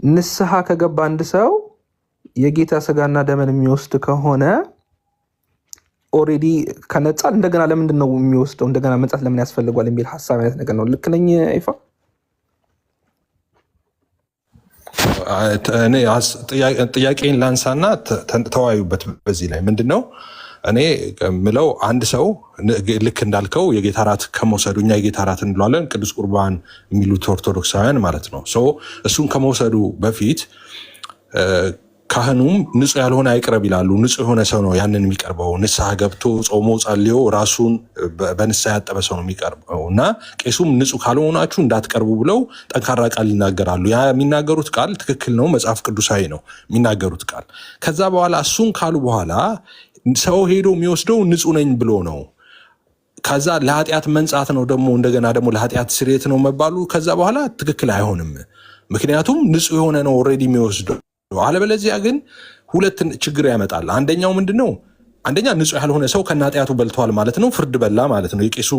ንስሐ ከገባ አንድ ሰው የጌታ ስጋና ደምን የሚወስድ ከሆነ ኦልሬዲ ከነጻ እንደገና ለምንድን ነው የሚወስደው? እንደገና መንጻት ለምን ያስፈልጓል የሚል ሀሳብ አይነት ነገር ነው። ልክ ነኝ ይፋ? ጥያቄን ላንሳና ተወያዩበት። በዚህ ላይ ምንድነው እኔ ምለው አንድ ሰው ልክ እንዳልከው የጌታ ራት ከመውሰዱ እኛ የጌታ ራት እንለዋለን፣ ቅዱስ ቁርባን የሚሉት ኦርቶዶክሳውያን ማለት ነው። እሱን ከመውሰዱ በፊት ካህኑም ንጹህ ያልሆነ አይቅረብ ይላሉ። ንጹህ የሆነ ሰው ነው ያንን የሚቀርበው። ንስሐ ገብቶ ጾሞ ጸልዮ ራሱን በንስሐ ያጠበ ሰው ነው የሚቀርበው እና ቄሱም ንጹህ ካልሆናችሁ እንዳትቀርቡ ብለው ጠንካራ ቃል ይናገራሉ። ያ የሚናገሩት ቃል ትክክል ነው፣ መጽሐፍ ቅዱሳዊ ነው የሚናገሩት ቃል። ከዛ በኋላ እሱን ካሉ በኋላ ሰው ሄዶ የሚወስደው ንጹህ ነኝ ብሎ ነው። ከዛ ለኃጢአት መንጻት ነው ደግሞ እንደገና ደግሞ ለኃጢአት ስርየት ነው መባሉ ከዛ በኋላ ትክክል አይሆንም። ምክንያቱም ንጹህ የሆነ ነው ኦልሬዲ የሚወስደው። አለበለዚያ ግን ሁለት ችግር ያመጣል። አንደኛው ምንድነው? አንደኛ ንጹህ ያልሆነ ሰው ከናጢያቱ በልቷል ማለት ነው፣ ፍርድ በላ ማለት ነው፣ የቄሱ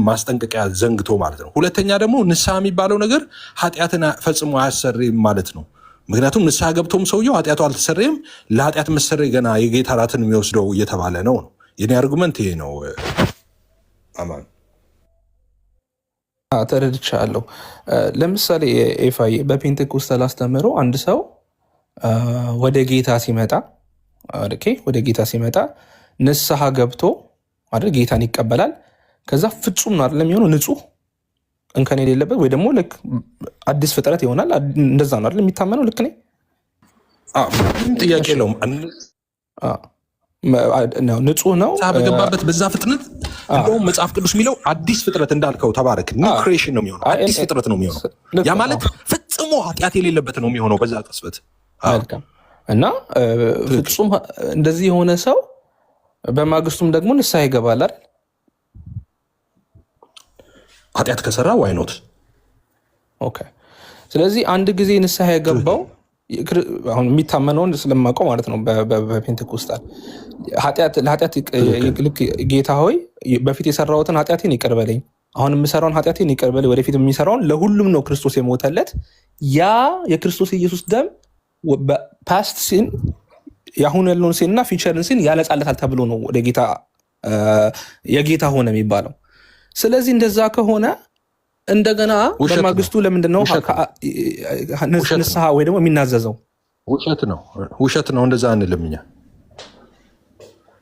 ማስጠንቀቂያ ዘንግቶ ማለት ነው። ሁለተኛ ደግሞ ንስሐ የሚባለው ነገር ኃጢአትን ፈጽሞ አያሰሪም ማለት ነው። ምክንያቱም ንስሐ ገብቶም ሰውየው ኃጢአቱ አልተሰረየም፣ ለኃጢአት መሰረይ ገና የጌታ ራትን የሚወስደው እየተባለ ነው። የኔ አርጉመንት ይሄ ነው። አማን ተረድቻለሁ። ለምሳሌ ኤፋይ በፔንቴኮስታል አስተምህሮ አንድ ሰው ወደ ጌታ ሲመጣ ንስሐ ገብቶ አይደል ጌታን ይቀበላል። ከዛ ፍጹም ነው አይደለም የሚሆነው፣ ንጹህ እንከን የሌለበት ወይ ደግሞ ልክ አዲስ ፍጥረት ይሆናል። እንደዛ ነው አይደል የሚታመነው? ልክ ነኝ? ጥያቄ የለውም። ንጹህ ነው በገባበት በዛ ፍጥነት። እንደውም መጽሐፍ ቅዱስ የሚለው አዲስ ፍጥረት እንዳልከው ተባረክ፣ ኒው ክሬሽን ነው የሚሆነው፣ አዲስ ፍጥረት ነው የሚሆነው። ያ ማለት ፍጽሞ ኃጢአት የሌለበት ነው የሚሆነው በዛ ቅጽበት። እና ፍጹም እንደዚህ የሆነ ሰው በማግስቱም ደግሞ ንስሐ ይገባል አይደል? ኃጢአት ከሰራ ዋይኖት። ኦኬ። ስለዚህ አንድ ጊዜ ንስሐ የገባው አሁን የሚታመነውን ስለማውቀው ማለት ነው በፔንቴኮስታል ለኃጢአት ልክ ጌታ ሆይ በፊት የሰራሁትን ኃጢአቴን ይቅር በለኝ፣ አሁን የምሰራውን ኃጢአቴን ይቅር በለኝ፣ ወደፊት የሚሰራውን ለሁሉም ነው ክርስቶስ የሞተለት። ያ የክርስቶስ ኢየሱስ ደም ፓስት ሲን የአሁኑ ያለውን ሲን እና ፊቸርን ሲን ያነጻለታል ተብሎ ነው ወደ ጌታ የጌታ ሆነ የሚባለው። ስለዚህ እንደዛ ከሆነ እንደገና በማግስቱ ለምንድን ነው ንስሐ ወይ ደግሞ የሚናዘዘው? ውሸት ነው። እንደዛ አንልም እኛ።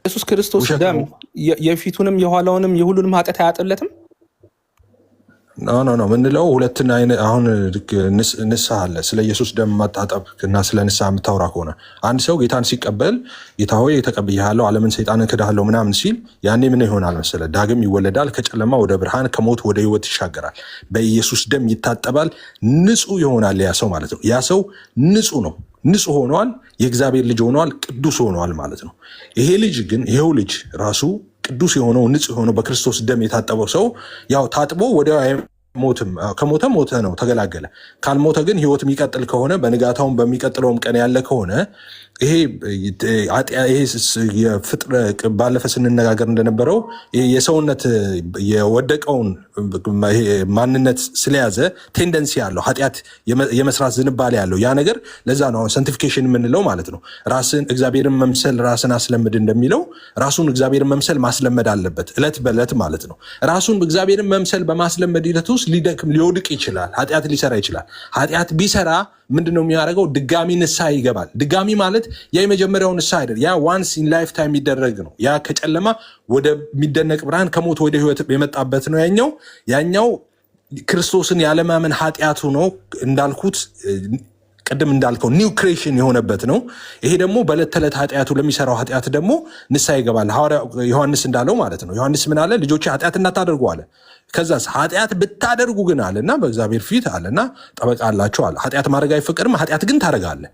ኢየሱስ ክርስቶስ ደም የፊቱንም የኋላውንም የሁሉንም ኃጢአት አያጥለትም? ኖ ምንለው ሁለትን አይነት። አሁን ንስሐ አለ። ስለ ኢየሱስ ደም ማጣጠብ እና ስለ ንስሐ የምታወራ ከሆነ አንድ ሰው ጌታን ሲቀበል ጌታ ሆይ ተቀብያለሁ፣ ዓለምን ሰይጣንን ክዳለሁ ምናምን ሲል ያኔ ምን ይሆናል መሰለ? ዳግም ይወለዳል፣ ከጨለማ ወደ ብርሃን፣ ከሞት ወደ ህይወት ይሻገራል፣ በኢየሱስ ደም ይታጠባል፣ ንጹህ ይሆናል ያ ሰው ማለት ነው። ያ ሰው ንጹህ ነው፣ ንጹህ ሆኗል፣ የእግዚአብሔር ልጅ ሆኗል፣ ቅዱስ ሆኗል ማለት ነው። ይሄ ልጅ ግን ይሄው ልጅ ራሱ ቅዱስ የሆነው ንጹህ የሆነው በክርስቶስ ደም የታጠበው ሰው ያው ታጥቦ ወዲያው ሞትም ከሞተ ሞተ ነው ተገላገለ። ካልሞተ ግን ህይወት የሚቀጥል ከሆነ በንጋታውም በሚቀጥለውም ቀን ያለ ከሆነ ይሄ የፍጥረ ባለፈ ስንነጋገር እንደነበረው የሰውነት የወደቀውን ማንነት ስለያዘ ቴንደንሲ ያለው ኃጢአት የመስራት ዝንባሌ ያለው ያ ነገር። ለዛ ነው ሳንቲፊኬሽን የምንለው ማለት ነው። ራስን እግዚአብሔርን መምሰል ራስን አስለምድ እንደሚለው ራሱን እግዚአብሔርን መምሰል ማስለመድ አለበት እለት በእለት ማለት ነው። ራሱን እግዚአብሔርን መምሰል በማስለመድ ሂደት ውስጥ ሊደክም ሊወድቅ ይችላል። ኃጢአት ሊሰራ ይችላል። ኃጢአት ቢሰራ ምንድነው የሚያደርገው? ድጋሚ ንስሐ ይገባል። ድጋሚ ማለት ያ የመጀመሪያው ንስሐ አይደል። ያ ዋንስ ኢን ላይፍ ታይም የሚደረግ ነው። ያ ከጨለማ ወደሚደነቅ ብርሃን ከሞት ወደ ህይወት የመጣበት ነው። ያኛው ክርስቶስን ያለማመን ኃጢአቱ ነው። እንዳልኩት ቅድም እንዳልከው ኒው ክሬሽን የሆነበት ነው። ይሄ ደግሞ በዕለት ተዕለት ኃጢአቱ ለሚሰራው ኃጢአት ደግሞ ንስሐ ይገባል። ሐዋርያው ዮሐንስ እንዳለው ማለት ነው። ዮሐንስ ምን አለ? ልጆቼ ኃጢአት እንዳታደርጉ አለ። ከዛስ ኃጢአት ብታደርጉ ግን አለና በእግዚአብሔር ፊት አለና ጠበቃ አላቸው አለ። ኃጢአት ማድረግ አይፈቀድም፣ ኃጢአት ግን ታደርጋለህ።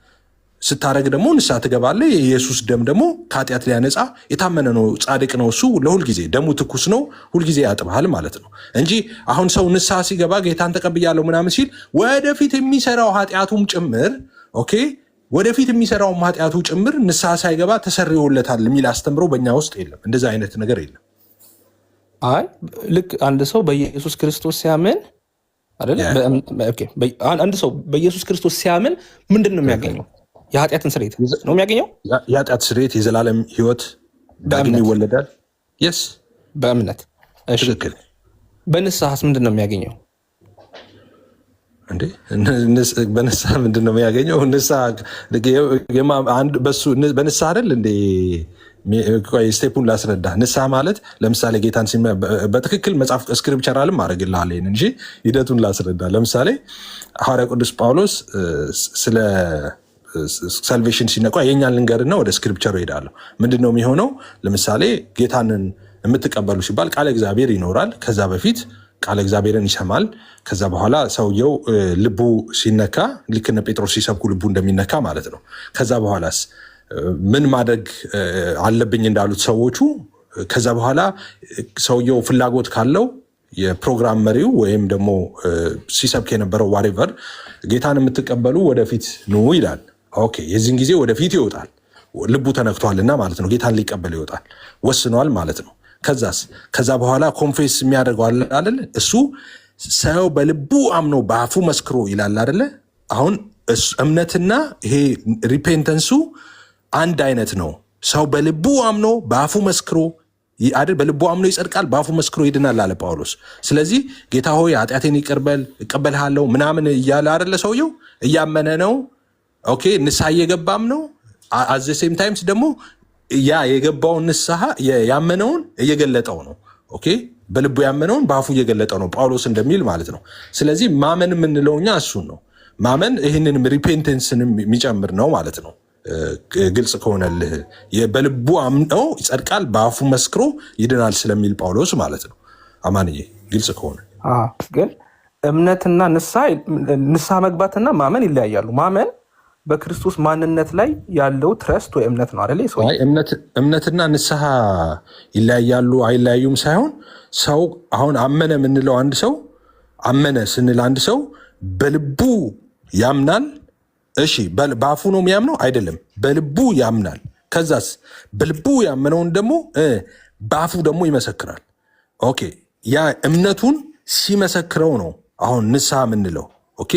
ስታደርግ ደግሞ ንስሐ ትገባለህ። የኢየሱስ ደም ደግሞ ከኃጢአት ሊያነጻ የታመነ ነው፣ ጻድቅ ነው። እሱ ለሁልጊዜ ደሙ ትኩስ ነው፣ ሁልጊዜ ያጥብሃል ማለት ነው እንጂ አሁን ሰው ንስሐ ሲገባ ጌታን ተቀብያለሁ ምናምን ሲል ወደፊት የሚሰራው ኃጢአቱም ጭምር ወደፊት የሚሰራው ኃጢአቱ ጭምር ንስሐ ሳይገባ ተሰርዮለታል የሚል አስተምሮ በእኛ ውስጥ የለም። እንደዛ አይነት ነገር የለም። አይ ልክ አንድ ሰው በኢየሱስ ክርስቶስ ሲያምን አንድ ሰው በኢየሱስ ክርስቶስ ሲያምን ምንድን ነው የሚያገኘው? የኃጢአትን ስርየት ነው የሚያገኘው። የኃጢአት ስርየት፣ የዘላለም ህይወት፣ ዳግም ይወለዳል። የስ በእምነት ትክክል። በንስሐስ ምንድን ነው የሚያገኘው? እንዴ በንስሐ ምንድን ነው የሚያገኘው? በንስሐ አይደል እንዴ? ስቴፑን ላስረዳ። ንስሐ ማለት ለምሳሌ ጌታን በትክክል መጽሐፍ ስክሪፕቸራልም አደረግልሃል እንጂ ሂደቱን ላስረዳ። ለምሳሌ ሐዋርያ ቅዱስ ጳውሎስ ስለ ሳልቬሽን ሲነቋ የእኛን ልንገርና ወደ ስክሪፕቸሩ ሄዳለሁ። ምንድን ነው የሚሆነው? ለምሳሌ ጌታንን የምትቀበሉ ሲባል ቃለ እግዚአብሔር ይኖራል። ከዛ በፊት ቃለ እግዚአብሔርን ይሰማል። ከዛ በኋላ ሰውየው ልቡ ሲነካ ልክ እነ ጴጥሮስ ሲሰብኩ ልቡ እንደሚነካ ማለት ነው። ከዛ በኋላስ ምን ማድረግ አለብኝ እንዳሉት ሰዎቹ፣ ከዛ በኋላ ሰውየው ፍላጎት ካለው የፕሮግራም መሪው ወይም ደግሞ ሲሰብክ የነበረው ዋሬቨር ጌታን የምትቀበሉ ወደፊት ኑ ይላል። ኦኬ፣ የዚህን ጊዜ ወደፊት ይወጣል። ልቡ ተነክቷልና ማለት ነው። ጌታን ሊቀበል ይወጣል፣ ወስኗል ማለት ነው። ከዛ በኋላ ኮንፌስ የሚያደርገው አይደለ? እሱ ሰው በልቡ አምኖ በአፉ መስክሮ ይላል አይደለ? አሁን እምነትና ይሄ ሪፔንተንሱ አንድ አይነት ነው። ሰው በልቡ አምኖ በአፉ መስክሮ አይደል? በልቡ አምኖ ይጸድቃል፣ በአፉ መስክሮ ይድናል አለ ጳውሎስ። ስለዚህ ጌታ ሆይ ኃጢአቴን ይቅርበል እቀበልሃለሁ ምናምን እያለ አይደለ? ሰውየው እያመነ ነው። ኦኬ፣ ንስሐ እየገባም ነው። አዘ ሴም ታይምስ ደግሞ ያ የገባውን ንስሐ ያመነውን እየገለጠው ነው። ኦኬ፣ በልቡ ያመነውን በአፉ እየገለጠው ነው ጳውሎስ እንደሚል ማለት ነው። ስለዚህ ማመን የምንለው እኛ እሱን ነው። ማመን ይህንንም ሪፔንተንስንም የሚጨምር ነው ማለት ነው። ግልጽ ከሆነልህ በልቡ አምነው ይጸድቃል በአፉ መስክሮ ይድናል ስለሚል ጳውሎስ ማለት ነው። አማንዬ ግልጽ ከሆነ ግን እምነትና ንስሐ መግባትና ማመን ይለያያሉ። ማመን በክርስቶስ ማንነት ላይ ያለው ትረስት ወይ እምነት ነው አይደል? እምነትና ንስሐ ይለያያሉ አይለያዩም ሳይሆን ሰው አሁን አመነ የምንለው አንድ ሰው አመነ ስንል አንድ ሰው በልቡ ያምናል። እሺ፣ በአፉ ነው የሚያምነው አይደለም፣ በልቡ ያምናል። ከዛስ በልቡ ያመነውን ደግሞ በአፉ ደግሞ ይመሰክራል። ኦኬ፣ ያ እምነቱን ሲመሰክረው ነው አሁን ንስሐ የምንለው። ኦኬ፣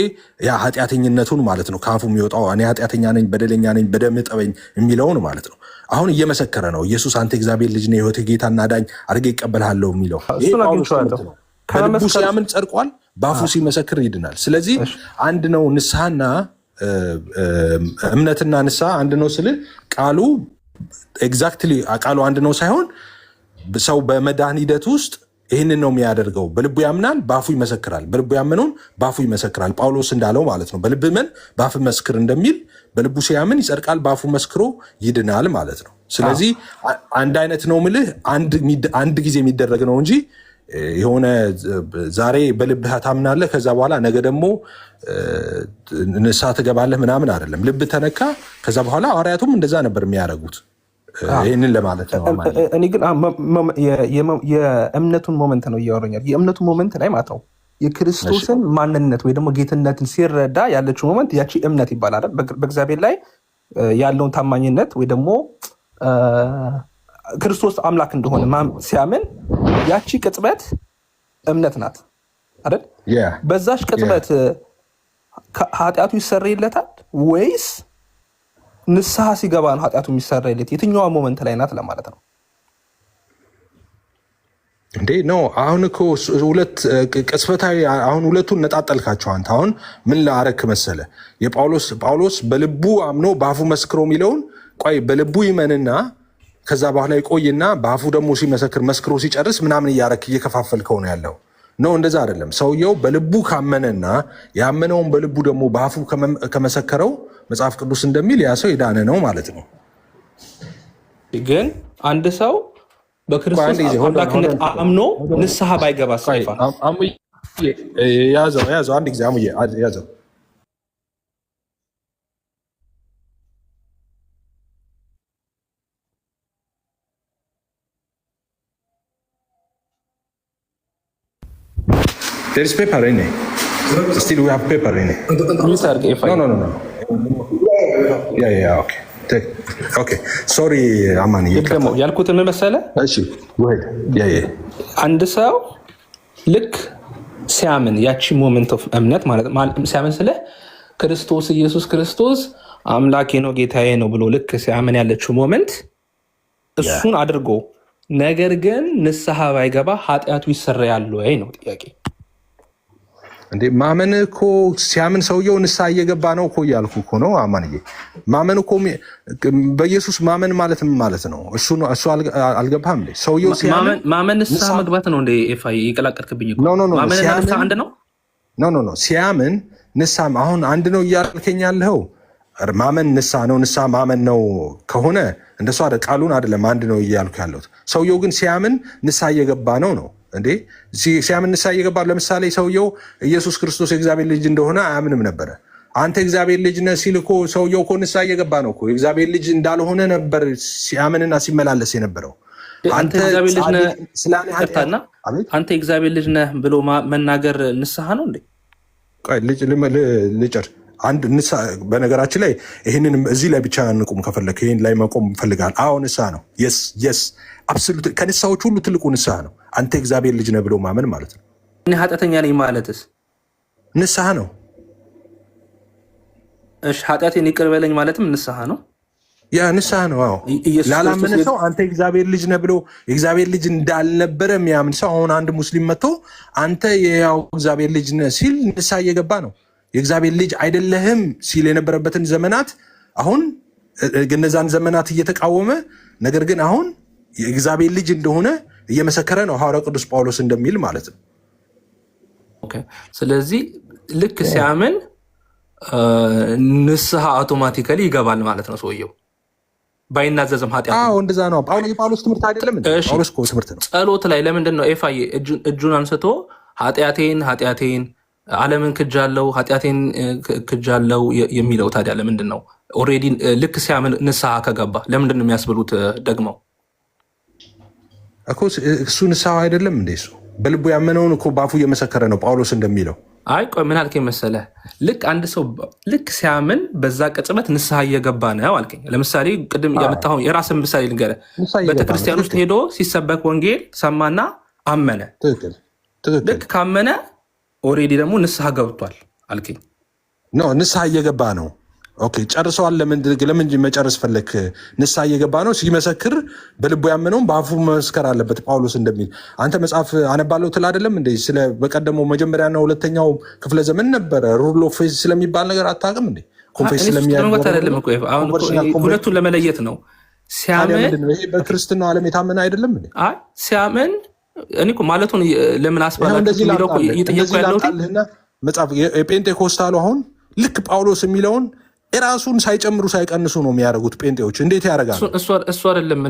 ያ ኃጢአተኝነቱን ማለት ነው። ከአፉ የሚወጣው እኔ ኃጢአተኛ ነኝ፣ በደለኛ ነኝ፣ በደም እጠበኝ የሚለውን ማለት ነው። አሁን እየመሰከረ ነው። ኢየሱስ አንተ እግዚአብሔር ልጅ ነህ፣ የሕይወት ጌታና ዳኝ አድርጌ ይቀበልሃለሁ የሚለው በልቡ ሲያምን ጸድቋል፣ በአፉ ሲመሰክር ይድናል። ስለዚህ አንድ ነው ንስሐና እምነትና ንስሐ አንድ ነው ስል ቃሉ ኤግዛክትሊ ቃሉ አንድ ነው ሳይሆን ሰው በመዳን ሂደት ውስጥ ይህንን ነው የሚያደርገው። በልቡ ያምናል፣ በአፉ ይመሰክራል። በልቡ ያመነውን በአፉ ይመሰክራል። ጳውሎስ እንዳለው ማለት ነው። በልብ መን በአፍ መስክር እንደሚል በልቡ ሲያምን ይጸድቃል፣ በአፉ መስክሮ ይድናል ማለት ነው። ስለዚህ አንድ አይነት ነው ምልህ አንድ ጊዜ የሚደረግ ነው እንጂ የሆነ ዛሬ በልብህ ታምናለህ ከዛ በኋላ ነገ ደግሞ ንስሐ ትገባለህ ምናምን አይደለም። ልብ ተነካ ከዛ በኋላ ሐዋርያቱም እንደዛ ነበር የሚያደርጉት። ይህንን ለማለት ነው። እኔ ግን የእምነቱን ሞመንት ነው እያወራኛል። የእምነቱን ሞመንት ላይ ማለት ነው የክርስቶስን ማንነት ወይ ደግሞ ጌትነትን ሲረዳ ያለችው ሞመንት ያቺ እምነት ይባላል። በእግዚአብሔር ላይ ያለውን ታማኝነት ወይ ደግሞ ክርስቶስ አምላክ እንደሆነ ሲያምን ያቺ ቅጽበት እምነት ናት አይደል? በዛች ቅጽበት ኃጢአቱ ይሰረይለታል ወይስ ንስሐ ሲገባ ነው ኃጢአቱ የሚሰረይለት? የትኛዋ ሞመንት ላይ ናት ለማለት ነው እንዴ? ነው አሁን እኮ ሁለት ቅጽበታዊ፣ አሁን ሁለቱን ነጣጠልካቸው አንተ። አሁን ምን ላረክ መሰለ? ጳውሎስ በልቡ አምኖ በአፉ መስክሮ የሚለውን ቆይ በልቡ ይመንና ከዛ በኋላ ይቆይና በአፉ ደግሞ ሲመሰክር መስክሮ ሲጨርስ ምናምን እያረክ እየከፋፈልከው ነው ያለው። ነው እንደዛ አይደለም። ሰውየው በልቡ ካመነና ያመነውን በልቡ ደግሞ በአፉ ከመሰከረው መጽሐፍ ቅዱስ እንደሚል ያ ሰው የዳነ ነው ማለት ነው። ግን አንድ ሰው በክርስቶስ አምላክነት አምኖ ንስሐ ባይገባ ያዘው አንድ ጊዜ አሙዬ ያዘው። There is paper in it. Still we have paper in it. No. Yeah. Okay. Sorry, Amani. ያልኩት ምን መሰለህ? እሺ፣ go ahead. Yeah. አንድ ሰው ልክ ሲያምን ያቺ ሞመንት ኦፍ እምነት ማለት ሲያምን ስለ ክርስቶስ ኢየሱስ ክርስቶስ አምላኬ ነው ጌታዬ ነው ብሎ ልክ ሲያምን ያለችው ሞመንት እሱን አድርጎ ነገር ግን ንስሐ ባይገባ ኃጢአቱ ይሰረያል ወይ ነው ጥያቄ። እንዴ ማመን እኮ ሲያምን ሰውየው ንስሐ እየገባ ነው እኮ እያልኩ እኮ ነው። አማንዬ ማመን እኮ በኢየሱስ ማመን ማለት ምን ማለት ነው? እሱ አልገባህም እንዴ? ሰውየው ሲያምን ማመን ንስሐ መግባት ነው እንዴ? ኤፋይ ይቀላቀልክብኝ እኮ ማመን ንስሐ አንድ ነው። ኖ ሲያምን ንስሐ አሁን አንድ ነው እያልከኝ ያለኸው ማመን ንስሐ ነው፣ ንስሐ ማመን ነው ከሆነ እንደሱ አይደል? ቃሉን አይደለም አንድ ነው እያልኩ ያለሁት። ሰውየው ግን ሲያምን ንስሐ እየገባ ነው እንዴ? ሲያምን ንስሐ እየገባ ለምሳሌ ሰውየው ኢየሱስ ክርስቶስ የእግዚአብሔር ልጅ እንደሆነ አያምንም ነበረ። አንተ እግዚአብሔር ልጅ ነህ ሲል እኮ ሰውየው እኮ ንስሐ እየገባ ነው እኮ። የእግዚአብሔር ልጅ እንዳልሆነ ነበር ሲያምንና ሲመላለስ የነበረው። አንተ የእግዚአብሔር ልጅ ነህ ብሎ መናገር ንስሐ ነው እንዴ? ልጨር አንድ ንስሐ። በነገራችን ላይ ይህንን እዚህ ላይ ብቻ እንቁም ከፈለክ፣ ይህን ላይ መቆም ፈልጋል። አዎ ንስሐ ነው። የስ አብሶሉት ከንስሐዎች ሁሉ ትልቁ ንስሐ ነው። አንተ እግዚአብሔር ልጅ ነህ ብሎ ማመን ማለት ነው። እኔ ኃጢአተኛ ነኝ ማለትስ ንስሐ ነው። እሺ ኃጢአቴን ይቅር በለኝ ማለትም ንስሐ ነው። ያ ንስሐ ነው። አዎ ላላመነ ሰው አንተ እግዚአብሔር ልጅ ነህ ብሎ እግዚአብሔር ልጅ እንዳልነበረ የሚያምን ሰው አሁን አንድ ሙስሊም መጥቶ አንተ የያው እግዚአብሔር ልጅ ነህ ሲል ንስሐ እየገባ ነው። የእግዚአብሔር ልጅ አይደለህም ሲል የነበረበትን ዘመናት አሁን እነዛን ዘመናት እየተቃወመ ነገር ግን አሁን የእግዚአብሔር ልጅ እንደሆነ እየመሰከረ ነው። ሐዋርያው ቅዱስ ጳውሎስ እንደሚል ማለት ነው። ስለዚህ ልክ ሲያምን ንስሐ አውቶማቲካሊ ይገባል ማለት ነው ሰውየው ባይናዘዝም ኃጢአት። እንደዛ ነው። የጳውሎስ ትምህርት አይደለም እንዴ? ጳውሎስ እኮ ትምህርት ነው። ጸሎት ላይ ለምንድን ነው ኤፋዬ እጁን አንስቶ ኃጢአቴን ዓለምን ክጃለው ኃጢአቴን ክጃለው የሚለው? ታዲያ ለምንድን ነው ኦልሬዲ ልክ ሲያምን ንስሐ ከገባ ለምንድን ነው የሚያስብሉት ደግመው? እሱ ንስሐ አይደለም እንዴ? እሱ በልቡ ያመነውን እኮ በአፉ እየመሰከረ ነው ጳውሎስ እንደሚለው። አይ ቆይ ምን አልከኝ መሰለህ? ልክ አንድ ሰው ልክ ሲያምን በዛ ቅጽበት ንስሐ እየገባ ነው አልከኝ። ለምሳሌ ቅድም ያመጣኸው የራስን ምሳሌ ልንገርህ። ቤተክርስቲያን ውስጥ ሄዶ ሲሰበክ ወንጌል ሰማና አመነ። ልክ ካመነ ኦልሬዲ ደግሞ ንስሐ ገብቷል አልከኝ። ንስሐ እየገባ ነው። ኦኬ ጨርሰዋል። ለምን መጨረስ ፈለክ? ንስሐ እየገባ ነው። ሲመሰክር በልቡ ያመነውን በአፉ መመስከር አለበት ጳውሎስ እንደሚል። አንተ መጽሐፍ አነባለሁ ትል አይደለም እንዴ? ስለ በቀደመው መጀመሪያና ሁለተኛው ክፍለ ዘመን ነበረ ሩል ኦፍ ፌዝ ስለሚባል ነገር አታውቅም እንዴ? ኮንፌስ ሁለቱን ለመለየት ነው። ሲያምን በክርስትናው ዓለም የታመነ አይደለም እንዴ? ሲያምን እኔ እኮ ማለቱን ለምን አስባላችሁ እየጠየቁ ያለሁት መጽሐፍ የጴንጤኮስታሉ አሁን ልክ ጳውሎስ የሚለውን የራሱን ሳይጨምሩ ሳይቀንሱ ነው የሚያደርጉት። ጴንጤዎች እንዴት ያደርጋሉ? እሱ አይደለም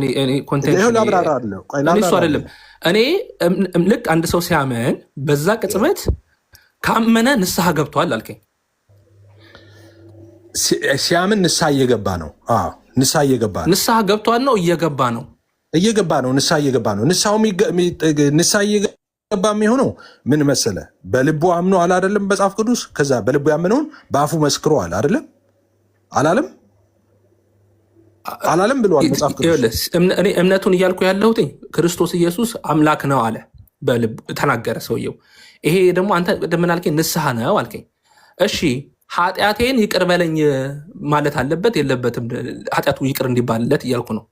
እሱ አይደለም። እኔ ልክ አንድ ሰው ሲያምን በዛ ቅጽበት ካመነ ንስሐ ገብቷል አልከኝ። ሲያምን ንስሐ እየገባ ነው። ንስሐ እየገባ ነው። ንስሐ ገብቷል ነው እየገባ ነው ንስሐ እየገባ ነው። ንስሐ እየገባ የሚሆነው ምን መሰለ? በልቡ አምኖ አለ አይደለም መጽሐፍ ቅዱስ። ከዛ በልቡ ያመነውን በአፉ መስክሮ አለ አይደለም አላለም ብለዋል መጽሐፍ ቅዱስ። እኔ እምነቱን እያልኩ ያለሁት ክርስቶስ ኢየሱስ አምላክ ነው አለ፣ በልቡ ተናገረ ሰውየው። ይሄ ደግሞ አንተ ምን አልከኝ? ንስሐ ነው አልከኝ። እሺ ኃጢአቴን ይቅር በለኝ ማለት አለበት የለበትም? ኃጢአቱ ይቅር እንዲባልለት እያልኩ ነው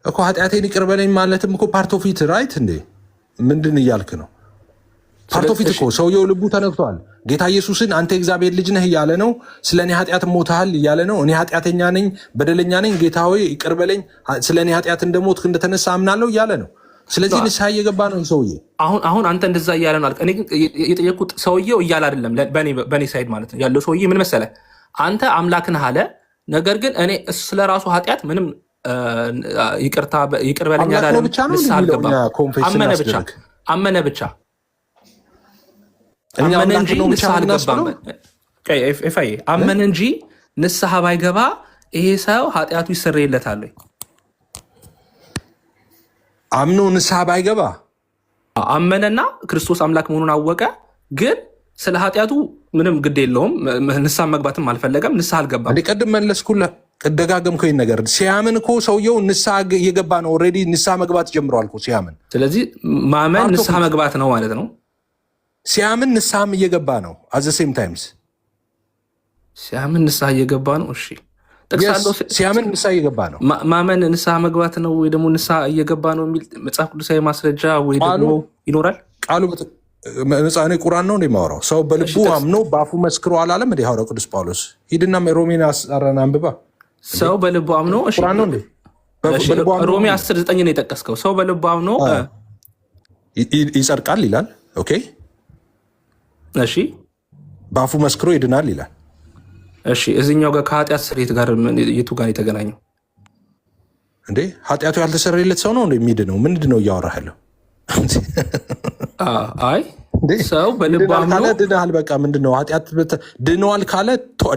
እኮ። ኃጢአቴን ይቅር በለኝ ማለትም እኮ ፓርት ኦፍ ኢት ራይት እንዴ? ምንድን እያልክ ነው? ፓርት ኦፍ ኢት እኮ ሰውየው ልቡ ተነክቷል። ጌታ ኢየሱስን አንተ እግዚአብሔር ልጅ ነህ እያለ ነው። ስለ እኔ ኃጢአት ሞተሃል እያለ ነው። እኔ ኃጢአተኛ ነኝ፣ በደለኛ ነኝ፣ ጌታ ሆይ ይቅር በለኝ፣ ስለ እኔ ኃጢአት እንደሞትክ እንደተነሳ አምናለሁ እያለ ነው። ስለዚህ ንስሐ እየገባ ነው ሰውዬ። አሁን አንተ እንደዛ እያለ ነው። እኔ የጠየኩት ሰውየው እያለ አይደለም፣ በእኔ ሳይድ ማለት ነው ያለው ሰውዬ ምን መሰለህ? አንተ አምላክ ነህ አለ። ነገር ግን እኔ ስለ ራሱ ኃጢአት ምንም ይቅር በለኝ አላለም። ንስሐ አልገባም። አመነ ብቻ አመነ እንጂ ንስሐ አልገባም። አመነ እንጂ ንስሐ ባይገባ ይሄ ሰው ኃጢአቱ ይሰረይለታል። አምኖ ንስሐ ባይገባ አመነና ክርስቶስ አምላክ መሆኑን አወቀ፣ ግን ስለ ኃጢአቱ ምንም ግድ የለውም። ንስሐ መግባትም አልፈለገም። ንስሐ አልገባም። ቅድም መለስኩልህ፣ ደጋገምከኝ ነገር። ሲያምን እኮ ሰውየው ንስሐ እየገባ ነው። ኦልሬዲ ንስሐ መግባት ጀምረዋል እኮ ሲያምን። ስለዚህ ማመን ንስሐ መግባት ነው ማለት ነው። ሲያምን ንስሐም እየገባ ነው። አዘ ሴም ታይምስ ሲያምን ንስሐ እየገባ ነው። እሺ ጥቅስ አለው። ሲያምን ንስሐ እየገባ ነው። ማመን ንስሐ መግባት ነው ወይ ደግሞ ንስሐ እየገባ ነው የሚል መጽሐፍ ቅዱሳዊ ማስረጃ ወይ ደግሞ ይኖራል? ቃሉ መጽሐፍ ቁርአን ነው እንደማወራው። ሰው በልቡ አምኖ በአፉ መስክሮ አላለም እንደ ሐዋርያው ቅዱስ ጳውሎስ? ሂድና ሮሜን አራና አንብባ። ሰው በልቡ አምኖ ቁርአን ነው እንዴ? ሮሜ 10:9 ነው የጠቀስከው። ሰው በልቡ አምኖ ይጸድቃል ይላል። ኦኬ እሺ፣ በአፉ መስክሮ ይድናል ይላል። እሺ፣ እዚህኛው ጋር ከኃጢአት ስርየት ጋር የቱ ጋር የተገናኘው እንዴ? ኃጢአቱ ያልተሰረየለት ሰው ነው እንደ የሚድነው? ምንድን ነው እያወራህ ያለው? አይ ሰው በልቡ አምኖ ድነሃል። በቃ ምንድን ነው ኃጢአት ድነዋል ካለ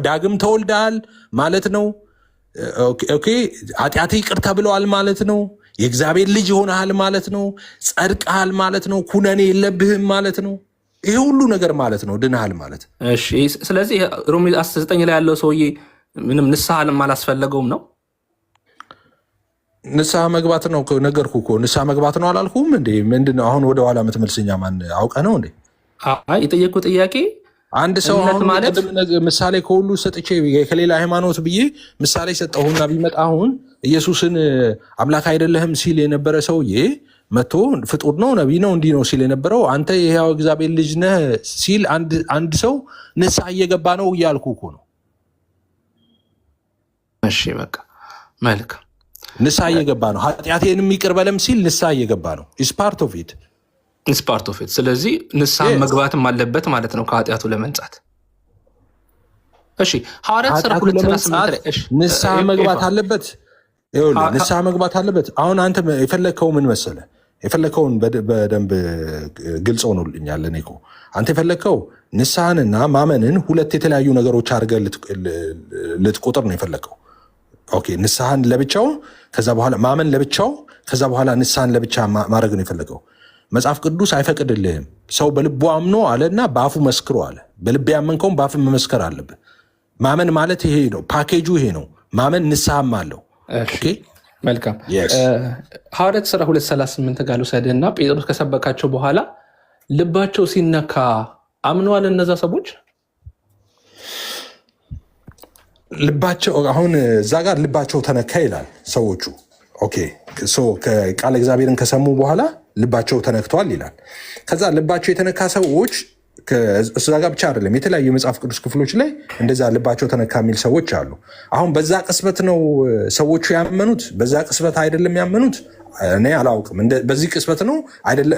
ዳግም ተወልደሃል ማለት ነው። ኦኬ ኃጢአት ይቅር ተብለዋል ማለት ነው። የእግዚአብሔር ልጅ ሆነሃል ማለት ነው። ጸድቀሃል ማለት ነው። ኩነኔ የለብህም ማለት ነው። ይሄ ሁሉ ነገር ማለት ነው ድነሃል ማለት። እሺ ስለዚህ ሮሜ 10:9 ላይ ያለው ሰውዬ ምንም ንስሐ አላስፈለገውም ነው? ንስሐ መግባት ነው ነገርኩ እኮ። ንስሐ መግባት ነው አላልኩም እንዴ? ምንድን ነው አሁን ወደ ኋላ የምትመልሰኛ? ማን አውቀህ ነው እንዴ? የጠየቁ ጥያቄ አንድ ሰው አሁን ምሳሌ ከሁሉ ሰጥቼ ከሌላ ሃይማኖት ብዬ ምሳሌ ሰጠሁና ቢመጣ አሁን ኢየሱስን አምላክ አይደለህም ሲል የነበረ ሰውዬ መቶ ፍጡር ነው ነቢይ ነው እንዲህ ነው ሲል የነበረው አንተ የሕያው እግዚአብሔር ልጅ ነህ ሲል አንድ ሰው ንስሐ እየገባ ነው እያልኩ እኮ ነው። እሺ በቃ መልካም፣ ንስሐ እየገባ ነው። ኃጢአቴንም ይቅር በለም ሲል ንስሐ እየገባ ነው። ኢስ ፓርት ኦፍ ኢት። ስለዚህ ንስሐ መግባትም አለበት ማለት ነው ከኃጢአቱ ለመንጻት። እሺ ሐዋርያት ሥራ 2:8 ላይ ንስሐ መግባት አለበት። ንስሐ መግባት አለበት። አሁን አንተ የፈለግከው ምን መሰለህ? የፈለግከውን በደንብ ግልጽ ሆኖልኛል። እኔ እኮ አንተ የፈለግከው ንስሐንና ማመንን ሁለት የተለያዩ ነገሮች አድርገህ ልትቆጥር ነው የፈለግከው። ኦኬ ንስሐን ለብቻው ከዛ በኋላ ማመን ለብቻው ከዛ በኋላ ንስሐን ለብቻ ማድረግ ነው የፈለገው። መጽሐፍ ቅዱስ አይፈቅድልህም። ሰው በልቡ አምኖ አለና በአፉ መስክሮ አለ። በልብ ያመንከውን በአፍ መመስከር አለብህ። ማመን ማለት ይሄ ነው፣ ፓኬጁ ይሄ ነው። ማመን ንስሐም አለው። ኦኬ መልካም። ሐዋርያት ሥራ 2:38 ጋር ልውሰድህና ጴጥሮስ ከሰበካቸው በኋላ ልባቸው ሲነካ አምነዋል እነዛ ሰዎች። ልባቸው አሁን እዛ ጋር ልባቸው ተነካ ይላል ሰዎቹ። ኦኬ ቃል እግዚአብሔርን ከሰሙ በኋላ ልባቸው ተነክቷል ይላል። ከዛ ልባቸው የተነካ ሰዎች እዛ ጋር ብቻ አይደለም፣ የተለያዩ የመጽሐፍ ቅዱስ ክፍሎች ላይ እንደዛ ልባቸው ተነካ የሚል ሰዎች አሉ። አሁን በዛ ቅስበት ነው ሰዎቹ ያመኑት? በዛ ቅስበት አይደለም ያመኑት? እኔ አላውቅም። በዚህ ቅስበት ነው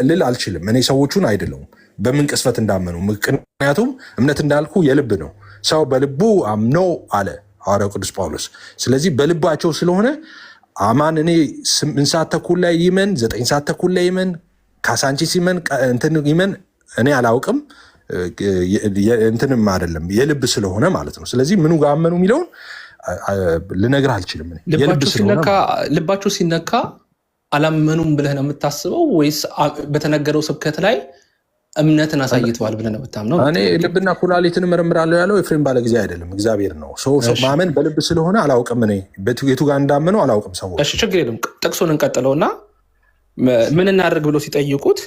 ልል አልችልም። እኔ ሰዎቹን አይደለሁም በምን ቅስበት እንዳመኑ። ምክንያቱም እምነት እንዳልኩ የልብ ነው። ሰው በልቡ አምኖ አለ ሐዋርያው ቅዱስ ጳውሎስ። ስለዚህ በልባቸው ስለሆነ አማን እኔ 8 ሰዓት ተኩል ላይ ይመን 9 ሰዓት ተኩል ላይ ይመን ካሳንቺስ ይመን እንትን ይመን እኔ አላውቅም። እንትንም አይደለም የልብ ስለሆነ ማለት ነው። ስለዚህ ምኑ ጋር አመኑ የሚለውን ልነግርህ አልችልም። ልባቸው ሲነካ አላመኑም ብለህ ነው የምታስበው ወይስ በተነገረው ስብከት ላይ እምነትን አሳይተዋል ብለህ ነው የምታምነው? እኔ ልብና ኩላሊትን እመረምራለሁ ያለው ኤፍሬም ባለ ጊዜ አይደለም፣ እግዚአብሔር ነው። ማመን በልብ ስለሆነ አላውቅም። እኔ የቱ ጋር እንዳመነው አላውቅም። ሰዎች እሺ ችግር የለም። ጥቅሱን እንቀጥለውና ምን እናደርግ ብሎ ሲጠይቁት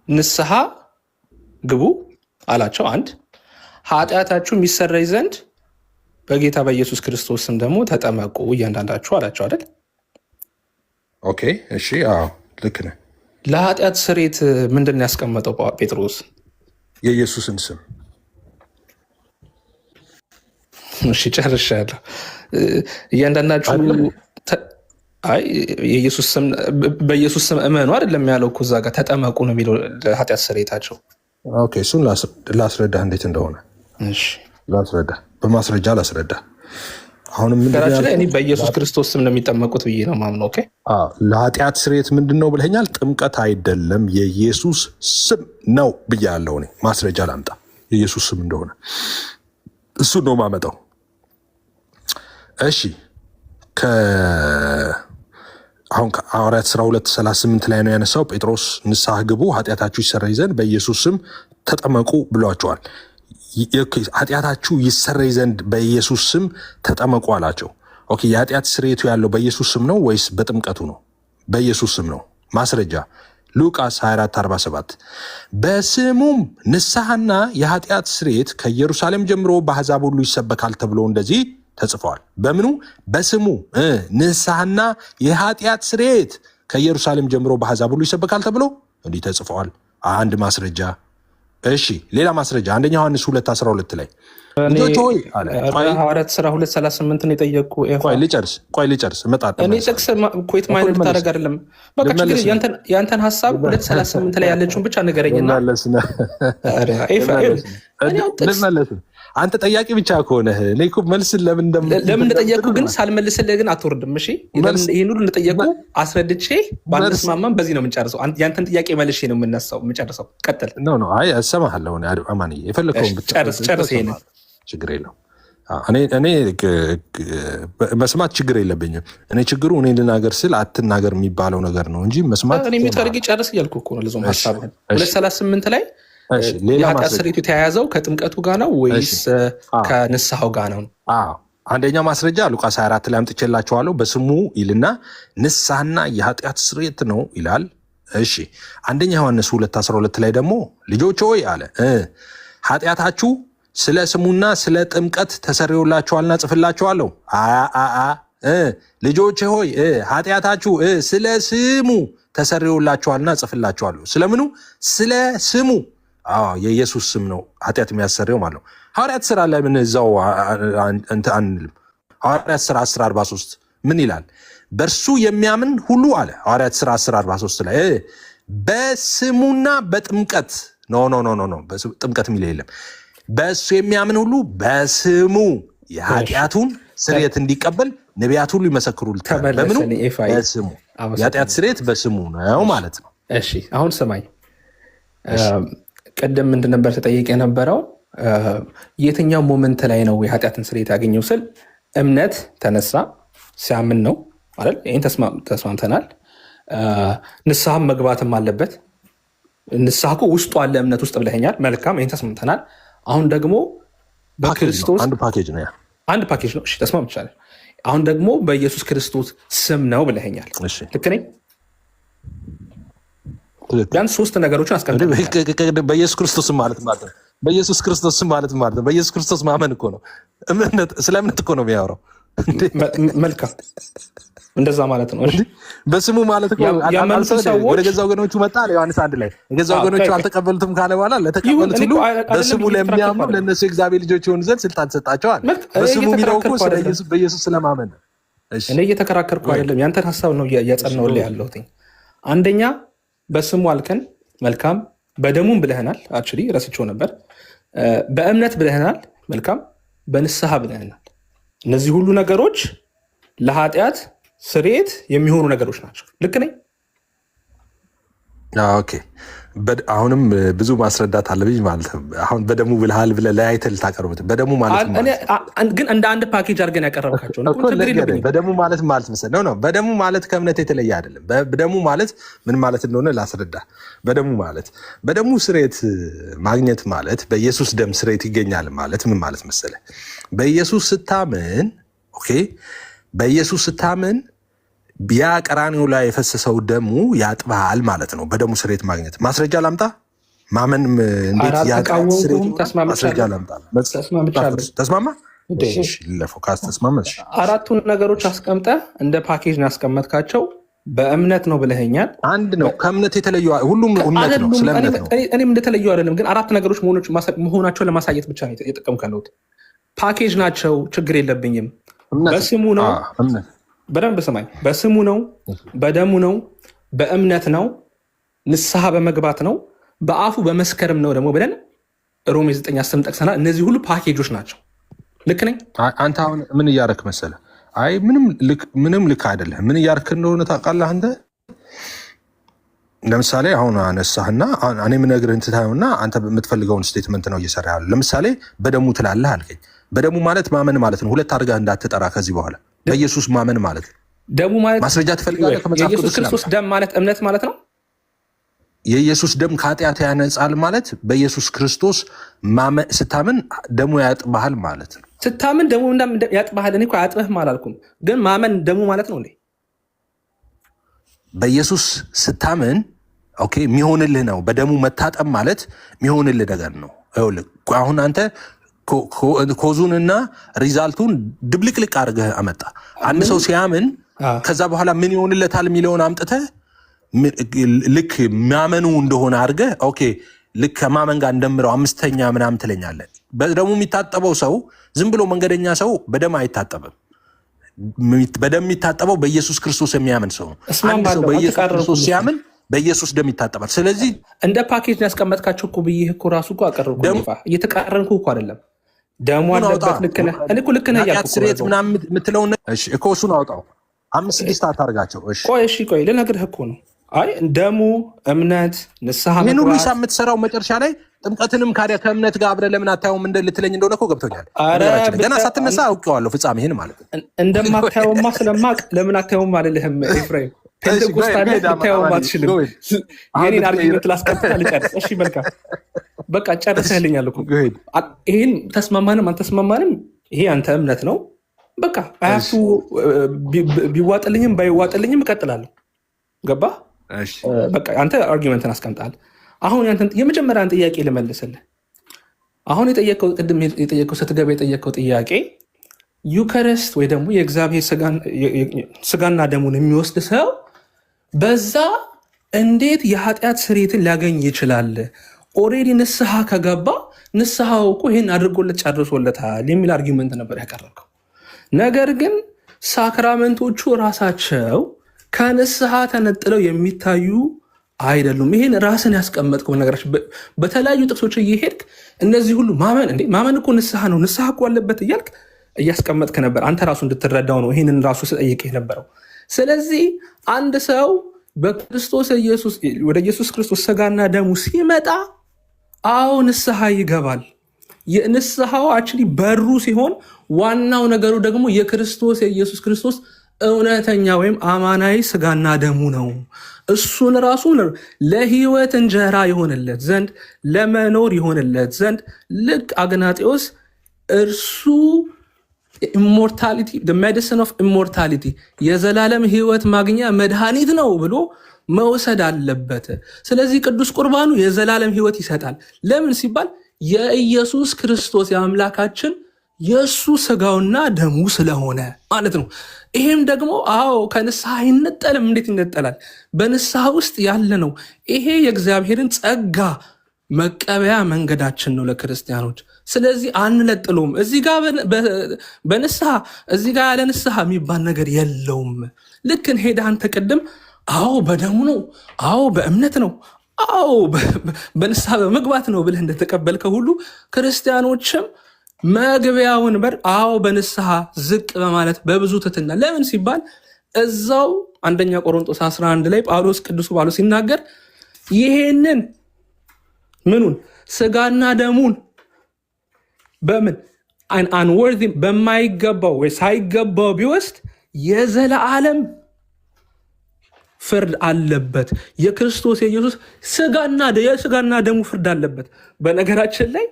ንስሐ ግቡ አላቸው። አንድ ኃጢአታችሁ የሚሰረይ ዘንድ በጌታ በኢየሱስ ክርስቶስ ስም ደግሞ ተጠመቁ እያንዳንዳችሁ አላቸው አይደል? ኦኬ እሺ፣ አዎ ልክ ነህ። ለኃጢአት ስርየት ምንድን ነው ያስቀመጠው ጴጥሮስ? የኢየሱስን ስም። እሺ ጨርሻለሁ። እያንዳንዳችሁ በኢየሱስ ስም እመኑ አይደለም ያለው እኮ እዛ ጋር ተጠመቁ ነው የሚለው ለኃጢአት ስርየታቸው። ኦኬ እሱን ላስረዳህ እንዴት እንደሆነ ላስረዳህ፣ በማስረጃ ላስረዳህ። አሁንም እኔ በኢየሱስ ክርስቶስ ስም ነው የሚጠመቁት ብዬ ነው ማምነው። ኦኬ ለኃጢአት ስርየት ምንድን ነው ብለኸኛል። ጥምቀት አይደለም የኢየሱስ ስም ነው ብያለሁ። እኔ ማስረጃ ላምጣ የኢየሱስ ስም እንደሆነ እሱን ነው ማመጣው። እሺ አሁን ሐዋርያት ሥራ 2:38 ላይ ነው ያነሳው። ጴጥሮስ ንስሐ ግቡ ኃጢአታችሁ ይሰረይ ዘንድ በኢየሱስ ስም ተጠመቁ ብሏቸዋል። ኃጢአታችሁ ይሰረይ ዘንድ በኢየሱስ ስም ተጠመቁ አላቸው። ኦኬ የኃጢአት ስርየቱ ያለው በኢየሱስ ስም ነው ወይስ በጥምቀቱ ነው? በኢየሱስ ስም ነው። ማስረጃ ሉቃስ 24:47 በስሙም ንስሐና የኃጢአት ስርየት ከኢየሩሳሌም ጀምሮ በአሕዛብ ሁሉ ይሰበካል ተብሎ እንደዚህ ተጽፏል። በምኑ በስሙ ንስሐና የኃጢአት ስርየት ከኢየሩሳሌም ጀምሮ በአሕዛብ ሁሉ ይሰበካል ተብሎ እንዲህ ተጽፏል። አንድ ማስረጃ። እሺ ሌላ ማስረጃ አንደኛ ዮሐንስ 2:12 ላይ ሐዋርያት ሥራ 2:38 ነው የጠየቁ። ቆይ ልጨርስ እኔ ጥቅስ ኮይት ማይነር ልታደርግ አይደለም። በቃ ችግር ያንተን ሀሳብ 2:38 ላይ ያለችውን ብቻ ንገረኝና አንተ ጠያቂ ብቻ ከሆነ እኔ እኮ መልስን ለምን እንደጠየቁ ግን ሳልመልስልህ ግን አትወርድም። እሺ ይህን ሁሉ እንደጠየቁ አስረድቼ ባንስማማም በዚህ ነው የምንጨርሰው። ያንተን ጥያቄ መልሼ ነው የምጨርሰው። ቀጥል። አይ እሰማሃለሁ አማንዬ፣ የፈለግከውን ጨርስ። ይሄን ችግር የለው። እኔ መስማት ችግር የለብኝም። እኔ ችግሩ እኔ ልናገር ስል አትናገር የሚባለው ነገር ነው እንጂ መስማት የሚታደርግ ጨርስ እያልኩ እኮ ነው። ለዞም ሀሳብህን 2:38 ላይ የኃጢአት ስርየቱ የተያያዘው ከጥምቀቱ ጋር ነው ወይስ ከንስሐው ጋር ነው? አንደኛ ማስረጃ ሉቃስ 24 ላይ አምጥቼላችኋለሁ። በስሙ ይልና ንስሐና የኃጢአት ስርየት ነው ይላል። እሺ አንደኛ ዮሐንስ 2:12 ላይ ደግሞ ልጆች ሆይ አለ ኃጢአታችሁ ስለ ስሙና ስለ ጥምቀት ተሰርዮላችኋልና ጽፍላችኋለሁ። ልጆች ሆይ ኃጢአታችሁ ስለ ስሙ ተሰርዮላችኋልና ጽፍላችኋለሁ። ስለምኑ? ስለ ስሙ። የኢየሱስ ስም ነው ኃጢአት የሚያሰርየው ማለት ነው። ሐዋርያት ሥራ ላይ ምን እዛው አንልም። ሐዋርያት ሥራ 10:43 ምን ይላል? በእርሱ የሚያምን ሁሉ አለ ሐዋርያት ሥራ 10:43 ላይ በስሙና በጥምቀት ኖ ጥምቀት የሚል የለም። በእሱ የሚያምን ሁሉ በስሙ የኃጢአቱን ስርየት እንዲቀበል ነቢያት ሁሉ ይመሰክሩልታል። በምኑ? በስሙ። የኃጢአት ስርየት በስሙ ነው ማለት ነው። እሺ አሁን ስማኝ። ቅድም ምንድን ነበር ተጠይቅ የነበረው? የትኛው ሞመንት ላይ ነው የኃጢአትን ስርየት ያገኘው ስል እምነት ተነሳ ሲያምን ነው አይደል? ይህን ተስማምተናል። ንስሐም መግባትም አለበት። ንስሐ እኮ ውስጡ አለ እምነት ውስጥ ብለኸኛል። መልካም፣ ይህን ተስማምተናል። አሁን ደግሞ በክርስቶስ አንድ ፓኬጅ ነው። እሺ ተስማምቻለሁ። አሁን ደግሞ በኢየሱስ ክርስቶስ ስም ነው ብለኸኛል። ልክ ነኝ? ቢያንስ 3 ነገሮችን አስቀምጠን በኢየሱስ ክርስቶስ ማለት ነው። በኢየሱስ ክርስቶስ ማለት ነው። በኢየሱስ ክርስቶስ ማመን እኮ ነው። ስለ እምነት እኮ ነው የሚያወራው። መልካም፣ እንደዛ ማለት ነው። በስሙ ማለት እኮ ወደ ገዛ ወገኖቹ መጣ ዮሐንስ 1 ላይ የገዛ ወገኖቹ አልተቀበሉትም ካለ በኋላ ለተቀበሉት ሁሉ በስሙ ለሚያምኑ ለእነሱ የእግዚአብሔር ልጆች የሆኑ ዘንድ ስልጣን ሰጣቸዋል። በስሙ የሚለው እኮ በኢየሱስ ስለማመን ነው። እኔ እየተከራከርኩ አይደለም፣ ያንተን ሀሳብ ነው እያጸናሁልህ ያለሁት። አንደኛ በስሙ አልከን፣ መልካም። በደሙም ብለህናል። አክቹዋሊ ረስቼው ነበር። በእምነት ብለህናል፣ መልካም። በንስሐ ብለህናል። እነዚህ ሁሉ ነገሮች ለኃጢአት ስርየት የሚሆኑ ነገሮች ናቸው። ልክ ነኝ? ኦኬ። አሁንም ብዙ ማስረዳት አለብኝ ማለት ነው። አሁን በደሙ ብልሃል ብለህ ለያይተህ ልታቀርቡት በደሙ ማለት ግን እንደ አንድ ፓኬጅ አድርገን ያቀረብካቸው በደሙ ማለት መሰለህ ነው። በደሙ ማለት ከእምነት የተለየ አይደለም። በደሙ ማለት ምን ማለት እንደሆነ ላስረዳ። በደሙ ስርየት ማግኘት ማለት በኢየሱስ ደም ስርየት ይገኛል ማለት ምን ማለት መሰለህ? በኢየሱስ ስታምን በኢየሱስ ስታምን ያ ቀራንዮ ላይ የፈሰሰው ደሙ ያጥባል ማለት ነው። በደሙ ስርየት ማግኘት ማስረጃ ላምጣ። ማመን እንዴት ያጥባል? ማስረጃ ላምጣ። ተስማማ? ለፎካስ ተስማማ? 4ቱን ነገሮች አስቀምጠ እንደ ፓኬጅ ነው ያስቀመጥካቸው። በእምነት ነው ብለኸኛል። አንድ ነው። ከእምነት የተለዩ ሁሉም እምነት ነው። ስለ እምነት ነው። እኔም እንደተለዩ አይደለም፣ ግን 4 ነገሮች መሆናቸውን ለማሳየት ብቻ ነው የጠቀምከው። ፓኬጅ ናቸው። ችግር የለብኝም። በስሙ ነው። በደንብ ስማኝ። በስሙ ነው፣ በደሙ ነው፣ በእምነት ነው፣ ንስሐ በመግባት ነው፣ በአፉ በመስከርም ነው ደግሞ ብለን ሮሜ 9:10 ጠቅሰናል። እነዚህ ሁሉ ፓኬጆች ናቸው። ልክ ነኝ? አንተ አሁን ምን እያረክ መሰለህ? አይ ምንም ልክ አይደለም። ምን እያረክ እንደሆነ ታውቃለህ አንተ። ለምሳሌ አሁን አነሳህና እኔ የምነግርህን ትታየውና አንተ የምትፈልገውን ስቴትመንት ነው እየሰራ ያለ። ለምሳሌ በደሙ ትላለህ አልከኝ። በደሙ ማለት ማመን ማለት ነው። ሁለት አድርገህ እንዳትጠራ ከዚህ በኋላ በኢየሱስ ማመን ማለት ነው። ደሙ ማለት ማስረጃ ትፈልጋለህ? የኢየሱስ ክርስቶስ ደም ማለት እምነት ማለት ነው። የኢየሱስ ደም ከኃጢአት ያነጻል ማለት በኢየሱስ ክርስቶስ ስታምን ደሙ ያጥባሃል ማለት ነው። ስታምን ደሙ ያጥባሃል። እኔ እኮ አያጥብህም አላልኩም፣ ግን ማመን ደሙ ማለት ነው እንዴ? በኢየሱስ ስታምን ኦኬ የሚሆንልህ ነው። በደሙ መታጠብ ማለት የሚሆንልህ ነገር ነው። አሁን አንተ ኮዙንና ሪዛልቱን ድብልቅልቅ አድርገህ አመጣ። አንድ ሰው ሲያምን ከዛ በኋላ ምን ይሆንለታል የሚለውን አምጥተህ ልክ የሚያመኑ እንደሆነ አድርገህ ኦኬ ልክ ከማመን ጋር እንደምረው 5ኛ ምናምን ትለኛለህ። በደሙ የሚታጠበው ሰው ዝም ብሎ መንገደኛ ሰው በደም አይታጠብም። በደም የሚታጠበው በኢየሱስ ክርስቶስ የሚያምን ሰው ነው። አንድ ሰው በኢየሱስ ክርስቶስ ሲያምን በኢየሱስ ደም ይታጠባል። ስለዚህ እንደ ፓኬጅ ያስቀመጥካቸው እኮ ብዬህ እኮ ራሱ እኮ አቀረብኩ። እየተቃረንኩ እኮ አይደለም። ደሙ አለበት። ልክ ነህ። እኔ እኮ ልክ ነህ እያልኩ ስሬት ምናምን የምትለውን እኮ እሱን አውጣው። 5-6 አታርጋቸው። ቆይ ልነግርህ እኮ ነው። አይ ደሙ እምነት ንስሐ ምን ሁሉ የምትሰራው መጨረሻ ላይ ጥምቀትንም ካዲያ ከእምነት ጋር አብረህ ለምን አታየውም ልትለኝ እንደሆነ እኮ ገብቶኛል። ገና ሳትነሳ አውቄዋለሁ ፍጻሜህን ማለት ነው። እንደማታየውማ ስለማቅ ለምን አታየውም አልልህም ኤፍሬም። ፔንቴኮስታል ልታየውም አትችልም። የኔን አርጊመንት ላስቀጥታ ልጨርስ። እሺ መልካም በቃ ጨርሰህልኛል እኮ። ይህን ተስማማንም አልተስማማንም ይሄ አንተ እምነት ነው። በቃ አያቱ ቢዋጥልኝም ባይዋጥልኝም እቀጥላለሁ። ገባ? በቃ አንተ አርጊመንትን አስቀምጣል። አሁን የመጀመሪያን ጥያቄ ልመልስልህ። አሁን ቅድም የጠየቀው ስትገባ የጠየቀው ጥያቄ ዩከሪስት ወይ ደግሞ የእግዚአብሔር ስጋና ደሙን የሚወስድ ሰው በዛ እንዴት የኃጢአት ስርየትን ሊያገኝ ይችላል? ኦሬዲ ንስሐ ከገባ ንስሐው እኮ ይህን አድርጎለት ጨርሶለታል የሚል አርጊመንት ነበር ያቀረብከው። ነገር ግን ሳክራመንቶቹ ራሳቸው ከንስሐ ተነጥለው የሚታዩ አይደሉም። ይሄን ራስን ያስቀመጥከው ነገሮች በተለያዩ ጥቅሶች እየሄድክ እነዚህ ሁሉ ማመን እኮ ንስሐ ነው፣ ንስሐ እኮ አለበት እያልክ እያስቀመጥክ ነበር። አንተ ራሱ እንድትረዳው ነው ይህንን ራሱ ስጠይቅህ ነበረው። ስለዚህ አንድ ሰው በክርስቶስ ኢየሱስ ወደ ኢየሱስ ክርስቶስ ስጋና ደሙ ሲመጣ አዎ ንስሐ ይገባል። የንስሐው አክቹዋሊ በሩ ሲሆን ዋናው ነገሩ ደግሞ የክርስቶስ የኢየሱስ ክርስቶስ እውነተኛ ወይም አማናዊ ስጋና ደሙ ነው። እሱን ራሱ ለህይወት እንጀራ ይሆንለት ዘንድ ለመኖር ይሆንለት ዘንድ ልክ አግናጤዎስ እርሱ ኢሞርታሊቲ ሜዲሲን ኦፍ ኢሞርታሊቲ የዘላለም ህይወት ማግኛ መድኃኒት ነው ብሎ መውሰድ አለበት። ስለዚህ ቅዱስ ቁርባኑ የዘላለም ህይወት ይሰጣል። ለምን ሲባል የኢየሱስ ክርስቶስ የአምላካችን የእሱ ስጋውና ደሙ ስለሆነ ማለት ነው። ይሄም ደግሞ አዎ ከንስሐ አይነጠልም። እንዴት ይነጠላል? በንስሐ ውስጥ ያለ ነው። ይሄ የእግዚአብሔርን ጸጋ መቀበያ መንገዳችን ነው ለክርስቲያኖች። ስለዚህ አንነጥለውም። እዚህ ጋር በንስሐ እዚህ ጋር ያለ ንስሐ የሚባል ነገር የለውም። ልክን ሄደህ አንተ ቅድም አዎ በደሙ ነው፣ አዎ በእምነት ነው፣ አዎ በንስሐ በመግባት ነው ብለህ እንደተቀበልከው ሁሉ ክርስቲያኖችም መግቢያውን በር አዎ በንስሐ ዝቅ በማለት በብዙ ትትና። ለምን ሲባል እዛው አንደኛ ቆሮንቶስ 11 ላይ ቅዱስ ጳውሎስ ሲናገር ይሄንን ምኑን ስጋና ደሙን በምን አንወርዚ በማይገባው ወይ ሳይገባው ቢወስድ የዘላለም ፍርድ አለበት። የክርስቶስ የኢየሱስ የስጋና ደሙ ፍርድ አለበት። በነገራችን ላይ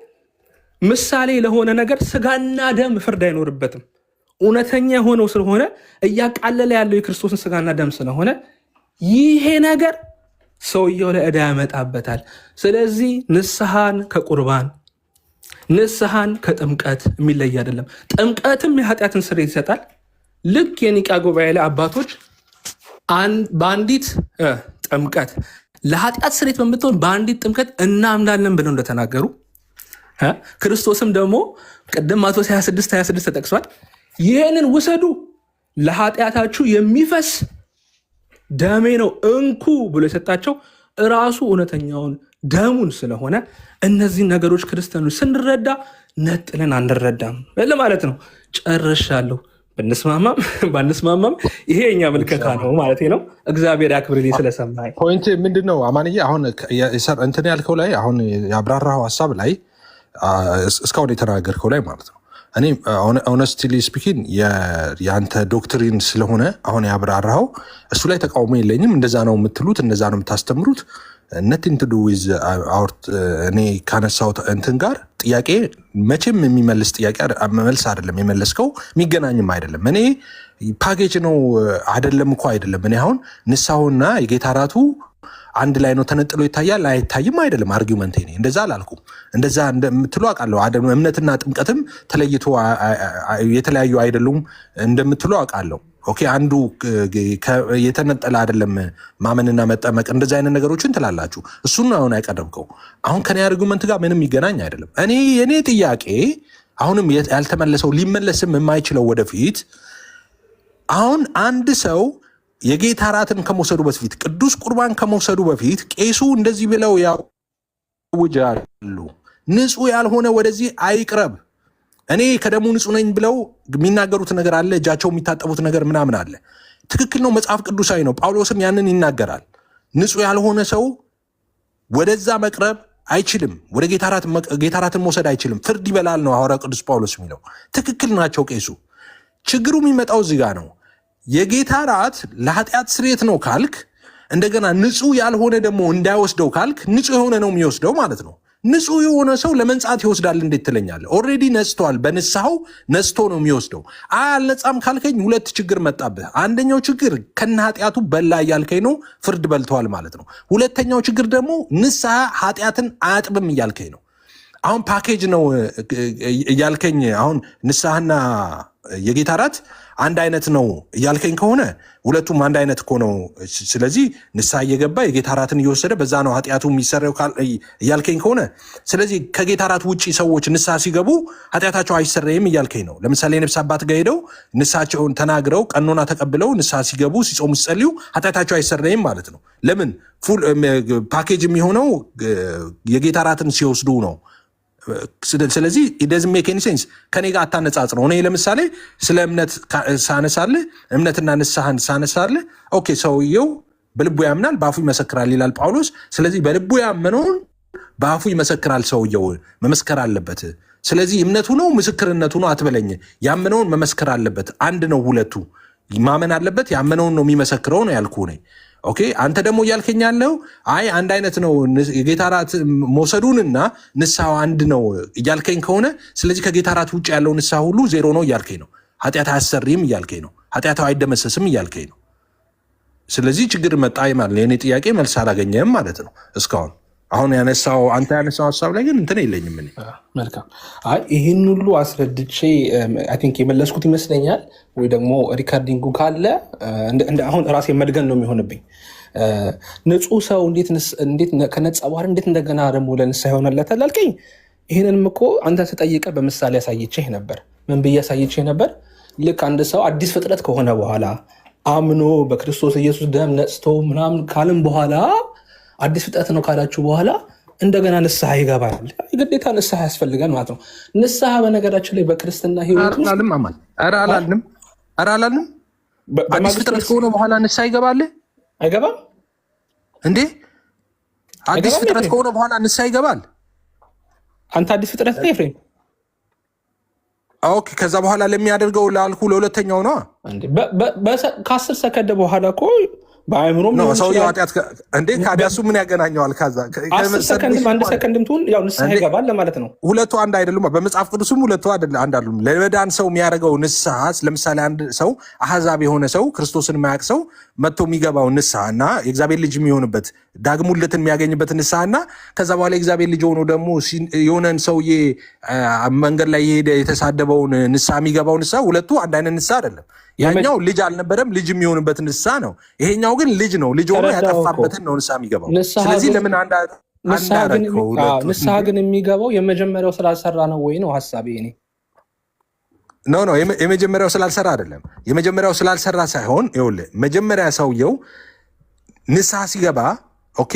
ምሳሌ ለሆነ ነገር ስጋና ደም ፍርድ አይኖርበትም። እውነተኛ የሆነው ስለሆነ እያቃለለ ያለው የክርስቶስን ስጋና ደም ስለሆነ ይሄ ነገር ሰውየው ላይ ዕዳ ያመጣበታል። ስለዚህ ንስሐን ከቁርባን ንስሐን ከጥምቀት የሚለይ አይደለም። ጥምቀትም የኃጢአትን ስርየት ይሰጣል። ልክ የኒቃ ጉባኤ ላይ አባቶች በአንዲት ጥምቀት ለኃጢአት ስርየት በምትሆን በአንዲት ጥምቀት እናምናለን ብለው እንደተናገሩ ክርስቶስም ደግሞ ቅድም ማቴዎስ 26 ተጠቅሷል። ይህንን ውሰዱ ለኃጢአታችሁ የሚፈስ ደሜ ነው እንኩ ብሎ የሰጣቸው እራሱ እውነተኛውን ደሙን ስለሆነ እነዚህን ነገሮች ክርስቲያኖች ስንረዳ ነጥለን አንረዳም ማለት ነው። ጨርሻለሁ። ብንስማማም ባንስማማም ይሄ የኛ ምልከታ ነው ማለት ነው። እግዚአብሔር ያክብርልኝ ስለሰማኝ። ፖይንት ምንድን ነው አማንዬ? አሁን እንትን ያልከው ላይ አሁን ያብራራው ሀሳብ ላይ እስካሁን የተናገርከው ላይ ማለት ነው እኔ ኦነስትሊ ስፒኪንግ የአንተ ዶክትሪን ስለሆነ አሁን ያብራራው እሱ ላይ ተቃውሞ የለኝም። እንደዛ ነው የምትሉት፣ እንደዛ ነው የምታስተምሩት። ነቲንግ ቱ ዱ ዊዝ እኔ ካነሳሁት እንትን ጋር ጥያቄ መቼም የሚመልስ ጥያቄ መልስ አይደለም የመለስከው፣ የሚገናኝም አይደለም። እኔ ፓኬጅ ነው አይደለም እኮ አይደለም። እኔ አሁን ንስሐውና የጌታ እራቱ አንድ ላይ ነው ተነጥሎ ይታያል አይታይም አይደለም። አርጊውመንት እኔ እንደዛ አላልኩም። እንደዛ እንደምትሉ አውቃለሁ። እምነትና ጥምቀትም ተለይቶ የተለያዩ አይደሉም እንደምትሉ አውቃለሁ። ኦኬ አንዱ የተነጠለ አይደለም ማመንና መጠመቅ እንደዛ አይነት ነገሮችን ትላላችሁ። እሱን አሁን አይቀደምከው። አሁን ከኔ አርጊውመንት ጋር ምንም ይገናኝ አይደለም። የኔ ጥያቄ አሁንም ያልተመለሰው ሊመለስም የማይችለው ወደፊት አሁን አንድ ሰው የጌታ እራትን ከመውሰዱ በፊት ቅዱስ ቁርባን ከመውሰዱ በፊት ቄሱ እንደዚህ ብለው ያውጃሉ፣ ንጹሕ ያልሆነ ወደዚህ አይቅረብ። እኔ ከደሙ ንጹሕ ነኝ ብለው የሚናገሩት ነገር አለ፣ እጃቸው የሚታጠቡት ነገር ምናምን አለ። ትክክል ነው፣ መጽሐፍ ቅዱሳዊ ነው። ጳውሎስም ያንን ይናገራል። ንጹሕ ያልሆነ ሰው ወደዛ መቅረብ አይችልም፣ ወደ ጌታ እራትን መውሰድ አይችልም፣ ፍርድ ይበላል ነው ሐዋርያው ቅዱስ ጳውሎስ የሚለው። ትክክል ናቸው ቄሱ። ችግሩ የሚመጣው እዚህ ጋር ነው። የጌታ እራት ለኃጢአት ስርየት ነው ካልክ፣ እንደገና ንጹሕ ያልሆነ ደግሞ እንዳይወስደው ካልክ፣ ንጹሕ የሆነ ነው የሚወስደው ማለት ነው። ንጹሕ የሆነ ሰው ለመንጻት ይወስዳል እንዴት ትለኛለህ? ኦልሬዲ ነጽቷል፣ በንስሐው ነጽቶ ነው የሚወስደው። አልነጻም ካልከኝ ሁለት ችግር መጣብህ። አንደኛው ችግር ከነ ኃጢአቱ በላ እያልከኝ ነው፣ ፍርድ በልተዋል ማለት ነው። ሁለተኛው ችግር ደግሞ ንስሐ ኃጢአትን አያጥብም እያልከኝ ነው። አሁን ፓኬጅ ነው እያልከኝ፣ አሁን ንስሐና የጌታ እራት አንድ አይነት ነው እያልከኝ ከሆነ ሁለቱም አንድ አይነት እኮ ነው። ስለዚህ ንስሐ እየገባ የጌታ እራትን እየወሰደ በዛ ነው ኃጢአቱ የሚሰራው እያልከኝ ከሆነ፣ ስለዚህ ከጌታ እራት ውጭ ሰዎች ንስሐ ሲገቡ ኃጢአታቸው አይሰረይም እያልከኝ ነው። ለምሳሌ የነፍስ አባት ጋር ሄደው ንስሐቸውን ተናግረው ቀኖና ተቀብለው ንስሐ ሲገቡ ሲጾሙ ሲጸልዩ ኃጢአታቸው አይሰረይም ማለት ነው። ለምን? ፉል ፓኬጅ የሚሆነው የጌታ እራትን ሲወስዱ ነው። ስለዚህ doesn't make any sense። ከኔ ጋር አታነጻጽረው። እኔ ለምሳሌ ስለ እምነት ሳነሳልህ እምነትና ንስሐን ሳነሳልህ ኦኬ ሰውየው በልቡ ያምናል በአፉ ይመሰክራል ይላል ጳውሎስ። ስለዚህ በልቡ ያመነውን በአፉ ይመሰክራል፣ ሰውየው መመስከር አለበት። ስለዚህ እምነቱ ነው ምስክርነቱ ነው አትበለኝ። ያመነውን መመስከር አለበት። አንድ ነው ሁለቱ። ማመን አለበት፣ ያመነውን ነው የሚመሰክረው ነው ያልኩህ ነኝ። ኦኬ አንተ ደግሞ እያልከኝ ያለው አይ አንድ አይነት ነው የጌታ እራት መውሰዱንና ንስሐው አንድ ነው እያልከኝ ከሆነ፣ ስለዚህ ከጌታ እራት ውጭ ያለው ንስሐ ሁሉ ዜሮ ነው እያልከኝ ነው። ኃጢአት አያሰሪም እያልከኝ ነው። ኃጢአት አይደመሰስም እያልከኝ ነው። ስለዚህ ችግር መጣ ማለት ነው። የኔ ጥያቄ መልስ አላገኘህም ማለት ነው እስካሁን። አሁን አንተ ያነሳው ሀሳብ ላይ ግን እንትን የለኝም እኔ። መልካም። አይ ይህን ሁሉ አስረድቼ አይ ቲንክ የመለስኩት ይመስለኛል። ወይ ደግሞ ሪካርዲንጉ ካለ አሁን ራሴ መድገን ነው የሚሆንብኝ። ንጹህ ሰው እንዴት ከነጻ በኋላ እንዴት እንደገና ደግሞ ለንስሐ ይሆናለታል አልከኝ። ይህንንም እኮ አንተ ተጠይቀ በምሳሌ ያሳየችህ ነበር። ምን ብዬ ያሳየችህ ነበር? ልክ አንድ ሰው አዲስ ፍጥረት ከሆነ በኋላ አምኖ በክርስቶስ ኢየሱስ ደም ነጽቶ ምናምን ካልን በኋላ አዲስ ፍጥረት ነው ካላችሁ በኋላ እንደገና ንስሐ ይገባል። ግዴታ ንስሐ ያስፈልጋል ማለት ነው። ንስሐ በነገራችን ላይ በክርስትና ህይወት ውስጥ አላልንም። አዲስ ፍጥረት ከሆነ በኋላ ንስሐ ይገባል አይገባም እንዴ? አዲስ ፍጥረት ከሆነ በኋላ ንስሐ ይገባል። አንተ አዲስ ፍጥረት ነህ ኤፍሬም። ኦኬ ከዛ በኋላ ለሚያደርገው ላልኩ ለሁለተኛው ነው እንዴ? ከ10 ሰከንድ በኋላ እኮ በአእምሮም ነው ሰውየው ኃጢአት እንዴ ካዲያሱ ምን ያገናኘዋል? ከዛ አንድ ሰከንድም ትሁን ያው ንስሐ ይገባል ለማለት ነው። ሁለቱ አንድ አይደሉም። በመጽሐፍ ቅዱስም ሁለቱ አንድ አይደሉም። ለመዳን ሰው የሚያደርገው ንስሐ፣ ለምሳሌ አንድ ሰው አሕዛብ የሆነ ሰው ክርስቶስን የማያውቅ ሰው መጥቶ የሚገባው ንስሐ እና የእግዚአብሔር ልጅ የሚሆንበት ዳግም ውልደትን የሚያገኝበት ንስሐ እና ከዛ በኋላ የእግዚአብሔር ልጅ ሆኖ ደግሞ የሆነን ሰውዬ መንገድ ላይ የሄደ የተሳደበውን ንስሐ የሚገባው ንስሐ፣ ሁለቱ አንድ አይነት ንስሐ አይደለም። ያኛው ልጅ አልነበረም ልጅ የሚሆንበት ንስሐ ነው። ይሄኛው ግን ልጅ ነው፣ ልጅ ሆኖ ያጠፋበትን ነው ንስሐ የሚገባው። ስለዚህ ለምን ንስሐ ግን የሚገባው የመጀመሪያው ስላልሰራ ነው ወይ ነው ሀሳቤ እኔ። ኖ የመጀመሪያው ስላልሰራ አይደለም። የመጀመሪያው ስላልሰራ ሳይሆን ይኸውልህ መጀመሪያ ሰውየው ንስሐ ሲገባ ኦኬ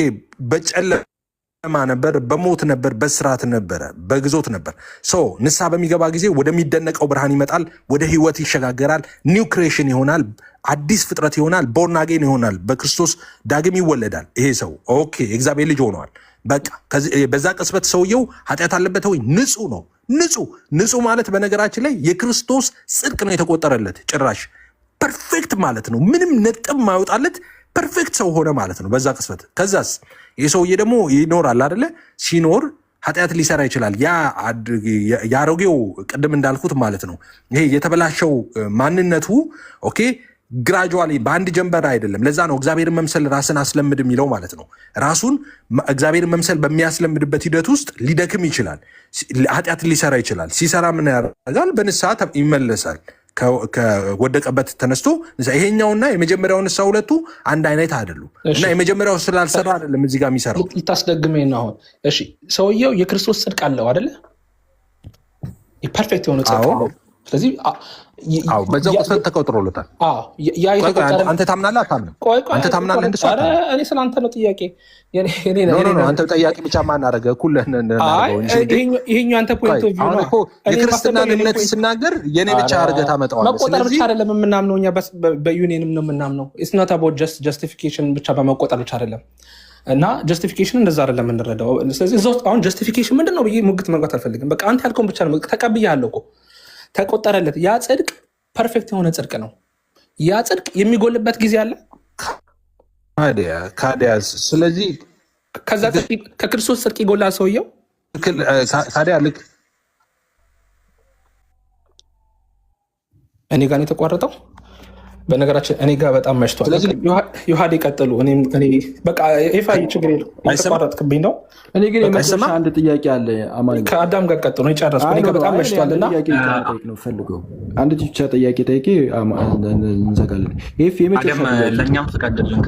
በጨለማ ነበር፣ በሞት ነበር፣ በስራት ነበረ፣ በግዞት ነበር። ንስሐ በሚገባ ጊዜ ወደሚደነቀው ብርሃን ይመጣል፣ ወደ ህይወት ይሸጋገራል፣ ኒው ክሬሽን ይሆናል፣ አዲስ ፍጥረት ይሆናል፣ ቦርን አጌን ይሆናል፣ በክርስቶስ ዳግም ይወለዳል። ይሄ ሰው ኦኬ የእግዚአብሔር ልጅ ሆነዋል። በቃ በዛ ቅጽበት ሰውየው ኃጢአት አለበት ወይ? ንጹህ ነው። ንጹህ ማለት በነገራችን ላይ የክርስቶስ ጽድቅ ነው የተቆጠረለት። ጭራሽ ፐርፌክት ማለት ነው። ምንም ነጥብ ማይወጣለት ፐርፌክት ሰው ሆነ ማለት ነው በዛ ቅጽበት። ከዛስ ይህ ሰውዬ ደግሞ ይኖራል አይደለ? ሲኖር ኃጢአት ሊሰራ ይችላል። የአሮጌው ቅድም እንዳልኩት ማለት ነው ይሄ የተበላሸው ማንነቱ ኦኬ ግራጁዋሊ በአንድ ጀንበር አይደለም። ለዛ ነው እግዚአብሔርን መምሰል ራስን አስለምድ የሚለው ማለት ነው። ራሱን እግዚአብሔርን መምሰል በሚያስለምድበት ሂደት ውስጥ ሊደክም ይችላል፣ ኃጢአትን ሊሰራ ይችላል። ሲሰራ ምን ያደርጋል? በንስሐ ይመለሳል። ከወደቀበት ተነስቶ ይሄኛውና የመጀመሪያው ንስሐ ሁለቱ አንድ አይነት አይደሉም። እና የመጀመሪያው ስላልሰራ አይደለም እዚህ ጋር የሚሰራው። ልታስደግመኝ ነው አሁን። እሺ ሰውየው የክርስቶስ ጽድቅ አለው አይደለ? ፐርፌክት የሆነ ጽድቅ አለው። ስለዚህ በዛው ቅጽበት ተቆጥሮለታል። አንተ ታምናለህ አታምንም? አንተ ታምናለህ? እንደሱ እኔ ስለ አንተ ነው ጥያቄ። አንተ ጠያቂ ብቻ ማናረገ እኩል ይሄኛው አንተ ፖይንት ኦፍ ቪው ነው። የክርስትናን እምነት ስናገር የኔ ብቻ አድርገህ ታመጣዋለህ። መቆጠር ብቻ አይደለም የምናምነው እኛ በዩኒየንም ነው የምናምነው። ኢትስ ኖት አባውት ጀስቲፊኬሽን ብቻ በመቆጠር ብቻ አይደለም። እና ጀስቲፊኬሽን እንደዛ አይደለም የምንረዳው። ስለዚህ እዛ ውስጥ አሁን ጀስቲፊኬሽን ምንድን ነው ብዬ ሙግት መግባት አልፈልግም። በቃ አንተ ያልከውን ብቻ ነው ተቀብያለሁ እኮ ተቆጠረለት። ያ ጽድቅ ፐርፌክት የሆነ ጽድቅ ነው። ያ ጽድቅ የሚጎልበት ጊዜ አለ ካዲያስ። ስለዚህ ከዛ ከክርስቶስ ጽድቅ ይጎላል ሰውየው ካዲያ። ልክ እኔ ጋር ነው የተቋረጠው። በነገራችን እኔ ጋር በጣም መሽቷል። ዮሐዴ ቀጥሉ። በቃ ኤፋይ ችግር የለው የተቋረጥክብኝ ነው። እኔ ግን የመጨረሻ አንድ ጥያቄ አለ። ከአዳም ጋር ቀጥሉ። የጨረስኩ እኔ ጋር በጣም መሽቷል እና ነው ፈልገው አንድ ብቻ ጥያቄ ጠይቄ እንዘጋለን። ለእኛም ፈቃድልን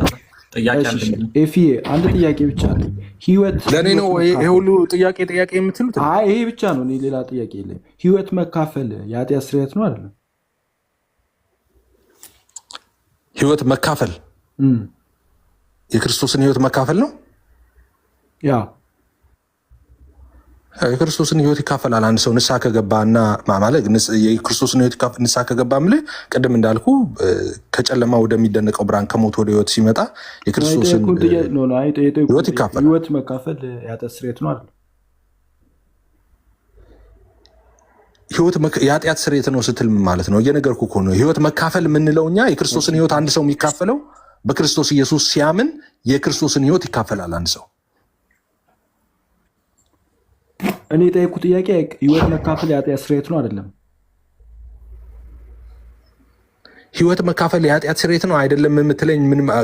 ኤፊ አንድ ጥያቄ ብቻ አለ። ህይወት ለእኔ ነው ይሄ ሁሉ ጥያቄ የምትሉት? ይሄ ብቻ ነው። ሌላ ጥያቄ የለም። ህይወት መካፈል የኃጢአት ስርየት ነው አይደለም? ህይወት መካፈል የክርስቶስን ህይወት መካፈል ነው። ያ የክርስቶስን ህይወት ይካፈላል አንድ ሰው ንስሐ ከገባ እና ማለት የክርስቶስን ህይወት ንስሐ ከገባ ምልህ ቅድም እንዳልኩ ከጨለማ ወደሚደነቀው ብርሃን ከሞት ወደ ህይወት ሲመጣ የክርስቶስን ህይወት ይካፈላል። ህይወት መካፈል የኃጢአት ስርየት ነው አይደል? የኃጢአት ስርየት ነው ስትል ማለት ነው። እየነገርኩ እኮ ነው። ህይወት መካፈል የምንለው እኛ የክርስቶስን ህይወት አንድ ሰው የሚካፈለው በክርስቶስ ኢየሱስ ሲያምን የክርስቶስን ህይወት ይካፈላል አንድ ሰው። እኔ የጠየኩ ጥያቄ ህይወት መካፈል የኃጢአት ስርየት ነው አይደለም? ህይወት መካፈል የኃጢአት ስርየት ነው አይደለም የምትለኝ?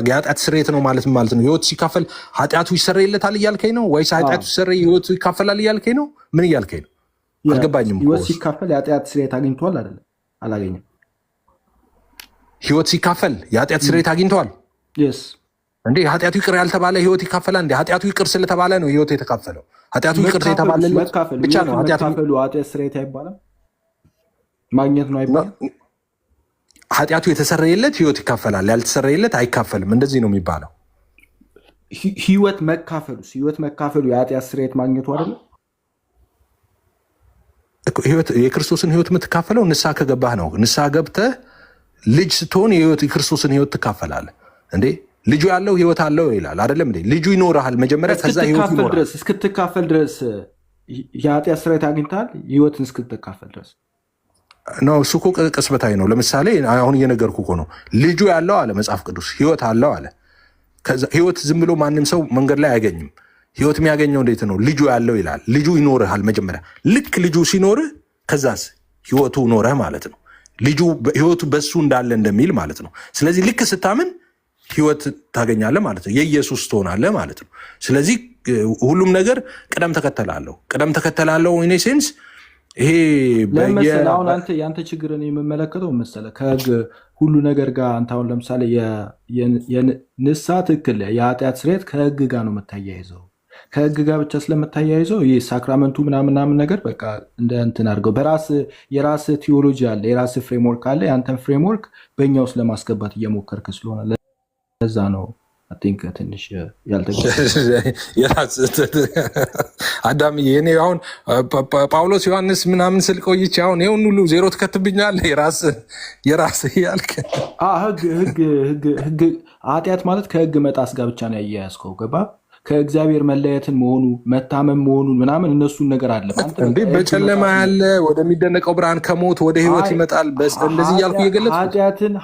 የኃጢአት ስርየት ነው ማለት ማለት ነው። ህይወት ሲካፈል ኃጢአቱ ይሰረይለታል እያልከኝ ነው ወይስ ኃጢአቱ ሲሰረይ ህይወቱ ይካፈላል እያልከኝ ነው? ምን እያልከኝ ነው? አልገባኝም። ህይወት ሲካፈል የኃጢአት ስርየት አግኝቷል አይደለም? አላገኘም። ህይወት ሲካፈል የኃጢአት ስርየት አግኝተዋል እንዴ? ኃጢአቱ ይቅር ያልተባለ ህይወት ይካፈላል እንዴ? ኃጢአቱ ይቅር ስለተባለ ነው ህይወት የተካፈለው። ኃጢአቱ ይቅር የተባለ ብቻ ነው ኃጢአት ስርየት አይባልም። ማግኘት ነው አይባልም። ኃጢአቱ የተሰረየለት ህይወት ይካፈላል፣ ያልተሰረየለት አይካፈልም። እንደዚህ ነው የሚባለው። ህይወት መካፈሉ የኃጢአት ስርየት ማግኘቱ አይደለም? የክርስቶስን ህይወት የምትካፈለው ንስሐ ከገባህ ነው። ንስሐ ገብተህ ልጅ ስትሆን የክርስቶስን ህይወት ትካፈላለህ እንዴ? ልጁ ያለው ህይወት አለው ይላል አይደለም እንዴ? ልጁ ይኖርሃል መጀመሪያ፣ ከዛ ህይወት ይኖርሃል። እስክትካፈል ድረስ የኃጢአት ስርየት አግኝተሃል። ህይወትን እስክትካፈል ድረስ ነው። እሱ እኮ ቅጽበታዊ ነው። ለምሳሌ አሁን እየነገርኩ እኮ ነው። ልጁ ያለው አለ መጽሐፍ ቅዱስ ህይወት አለው አለ። ህይወት ዝም ብሎ ማንም ሰው መንገድ ላይ አያገኝም። ህይወት የሚያገኘው እንዴት ነው? ልጁ ያለው ይላል። ልጁ ይኖርሃል መጀመሪያ። ልክ ልጁ ሲኖርህ ከዛስ ህይወቱ ኖረህ ማለት ነው። ልጁ ህይወቱ በሱ እንዳለ እንደሚል ማለት ነው። ስለዚህ ልክ ስታምን ህይወት ታገኛለህ ማለት ነው። የኢየሱስ ትሆናለህ ማለት ነው። ስለዚህ ሁሉም ነገር ቅደም ተከተል አለው። ኢን ሴንስ ይሄ አሁን የአንተ ችግርን የምመለከተው መሰለህ ከህግ ሁሉ ነገር ጋር አንተ አሁን ለምሳሌ የንስሐ ትክክል የኃጢአት ስርየት ከህግ ጋር ነው የምታያይዘው። ከህግ ጋር ብቻ ስለምታያይዘው ይህ ሳክራመንቱ ምናምን ነገር በቃ እንደ እንትን አድርገው የራስ ቲዎሎጂ አለ፣ የራስ ፍሬምወርክ አለ። የአንተን ፍሬምወርክ በእኛ ውስጥ ለማስገባት እየሞከርክ ስለሆነ ለዛ ነው ቲንክ ትንሽ አዳምዬ። እኔ አሁን ጳውሎስ ዮሐንስ ምናምን ስል ቆይቼ አሁን ይሁን ሁሉ ዜሮ ትከትብኛለህ የራስ ያልክ ህግ ኃጢአት ማለት ከህግ መጣስ ጋር ብቻ ነው ያያያዝከው። ገባ? ከእግዚአብሔር መለየትን መሆኑ መታመም መሆኑን ምናምን እነሱን ነገር አለ እንዴ? በጨለማ ያለ ወደሚደነቀው ብርሃን ከሞት ወደ ህይወት ይመጣል። እንደዚህ እያልኩ እየገለጽኩ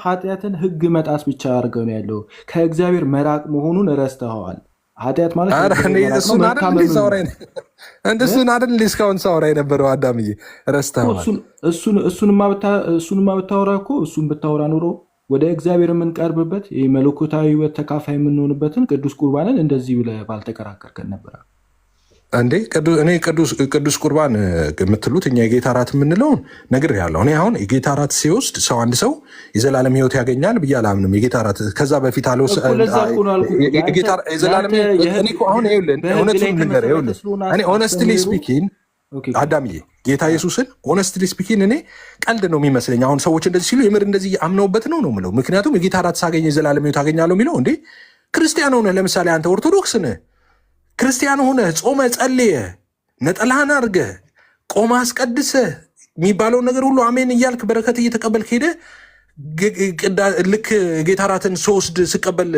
ኃጢአትን ህግ መጣስ ብቻ አድርገው ነው ያለው። ከእግዚአብሔር መራቅ መሆኑን ረስተኸዋል። ኃጢአት ማለት እንደሱን አይደል እስካሁን ሳወራ የነበረው አዳምዬ፣ ረስተኸዋል። እሱንማ ብታወራ እኮ እሱን ብታወራ ኑሮ ወደ እግዚአብሔር የምንቀርብበት የመለኮታዊ ሕይወት ተካፋይ የምንሆንበትን ቅዱስ ቁርባንን እንደዚህ ብለህ ባልተከራከርከን ነበር እንዴ? እኔ ቅዱስ ቁርባን የምትሉት እኛ የጌታ እራት የምንለውን ነግሬሃለሁ። እኔ አሁን የጌታ እራት ሲወስድ አንድ ሰው የዘላለም ሕይወት ያገኛል ብዬ አላምንም። የጌታ እራት ከዛ በፊት ሆነስትሊ ስፒኪንግ አዳምዬ ጌታ ኢየሱስን ሆነስትሊ ስፒኪንግ እኔ ቀልድ ነው የሚመስለኝ። አሁን ሰዎች እንደዚህ ሲሉ የምር እንደዚህ አምነውበት ነው የምለው። ምክንያቱም የጌታ እራት ሳገኝ የዘላለም ሕይወት አገኛለሁ የሚለው እንዴ ክርስቲያን ሆነህ ለምሳሌ አንተ ኦርቶዶክስ ነህ፣ ክርስቲያን ሆነህ ጾመ ጸልየ ነጠላህን አድርገህ ቆመ አስቀድሰህ የሚባለውን ነገር ሁሉ አሜን እያልክ በረከት እየተቀበልክ ሄደህ ልክ ጌታ እራትን ስወስድ ስቀበል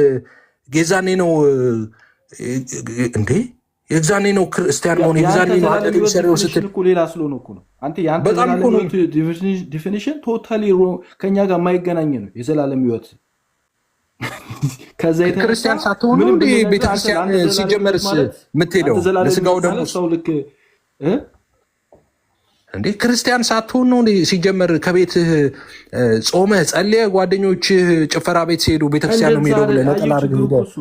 የዛኔ ነው እንዴ የዛኔ ነው ክርስቲያን መሆን የዛኔ ነው ኃጢአት የሚሰራው ስትል ሌላ ስለሆነ እኮ ነው። አንተ ያንተ ዘላለም ሕይወት ዲፊኒሽን ቶታሊ ከኛ ጋር የማይገናኝ ነው። የዘላለም ሕይወት ከዛ ክርስቲያን ሳትሆኑ እንደ ቤተክርስቲያን ሲጀመርስ የምትሄደው ለስጋው ደግሞ ሰው ልክ እንዴ ክርስቲያን ሳትሆን ነው ሲጀመር ከቤትህ ጾመህ ጸልየህ ጓደኞችህ ጭፈራ ቤት ሲሄዱ ቤተክርስቲያን ነው የሚሄደው ብለህ ነጠላ አድርገህ ሄደህ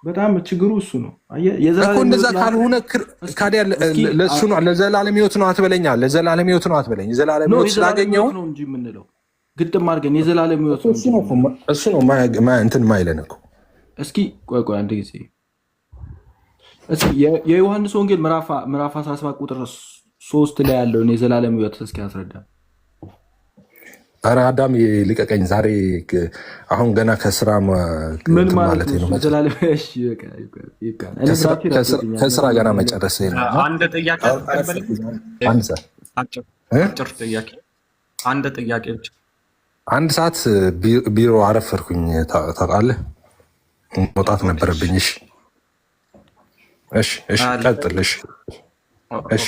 በጣም ችግሩ እሱ ነው እኮ። እንደዛ ካልሆነ ካዲያ ለእሱ ነው ለዘላለም ሕይወት ነው አትበለኛ። ለዘላለም ሕይወት ነው አትበለኝ። ዘላለም ሕይወት ስላገኘው ነው እንጂ የምንለው ግጥም አድርገን የዘላለም ሕይወት ነው እሱ ነው እንትን ማይለን እኮ። እስኪ ቆይ አንድ ጊዜ እስኪ የዮሐንስ ወንጌል ምዕራፍ 17 ቁጥር 3 ላይ ያለውን የዘላለም ሕይወት እስኪ ያስረዳ። ኧረ አዳም ልቀቀኝ ዛሬ። አሁን ገና ከስራ ምን ማለት ነው? ከስራ ገና መጨረስ ነው። አንድ ጥያቄ ብቻ አንድ ሰዓት ቢሮ አረፈርኩኝ ታውቃለህ። መውጣት ነበረብኝ። እሺ ቀጥል። እሺ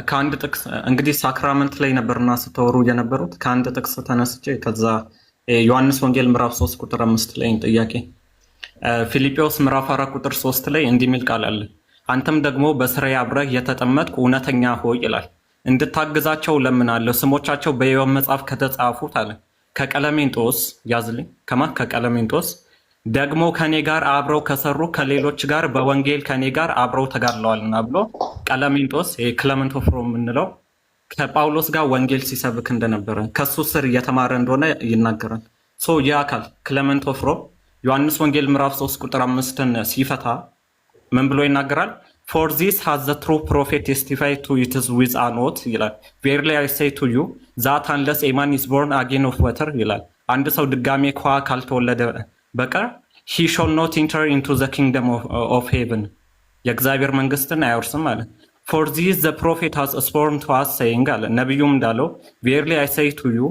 ከአንድ ጥቅስ እንግዲህ ሳክራመንት ላይ ነበርና ስተወሩ የነበሩት ከአንድ ጥቅስ ተነስቼ ከዛ ዮሐንስ ወንጌል ምዕራፍ 3 ቁጥር 5 ላይ ጥያቄ ፊልጵዎስ ምዕራፍ 4 ቁጥር 3 ላይ እንዲህ የሚል ቃል አለ። አንተም ደግሞ በስራዬ አብረህ የተጠመጥክ እውነተኛ ሆይ ይላል። እንድታግዛቸው ለምናለሁ ስሞቻቸው በሕይወት መጽሐፍ ከተጻፉት አለ ከቀለሜንጦስ ያዝልኝ ከቀለሜንጦስ ደግሞ ከኔ ጋር አብረው ከሰሩ ከሌሎች ጋር በወንጌል ከኔ ጋር አብረው ተጋድለዋልና ብሎ ቀለሜንጦስ ክለመንቶፍሮ የምንለው ከጳውሎስ ጋር ወንጌል ሲሰብክ እንደነበረ ከሱ ስር እየተማረ እንደሆነ ይናገራል። ይህ አካል ክለመንቶፍሮ ዮሐንስ ወንጌል ምዕራፍ 3 ቁጥር 5ን ሲፈታ ምን ብሎ ይናገራል? For this has the true prophet testified to it with an oath ይላል። Verily I say to you that unless a man is born again of water ይላል። አንድ ሰው ድጋሜ ከውሃ ካልተወለደ በቀር he shall not enter into the kingdom of heaven የእግዚአብሔር መንግስትን አይወርስም አለ። For this the prophet has sworn to us saying አለ ነቢዩም እንዳለው Verily I say to you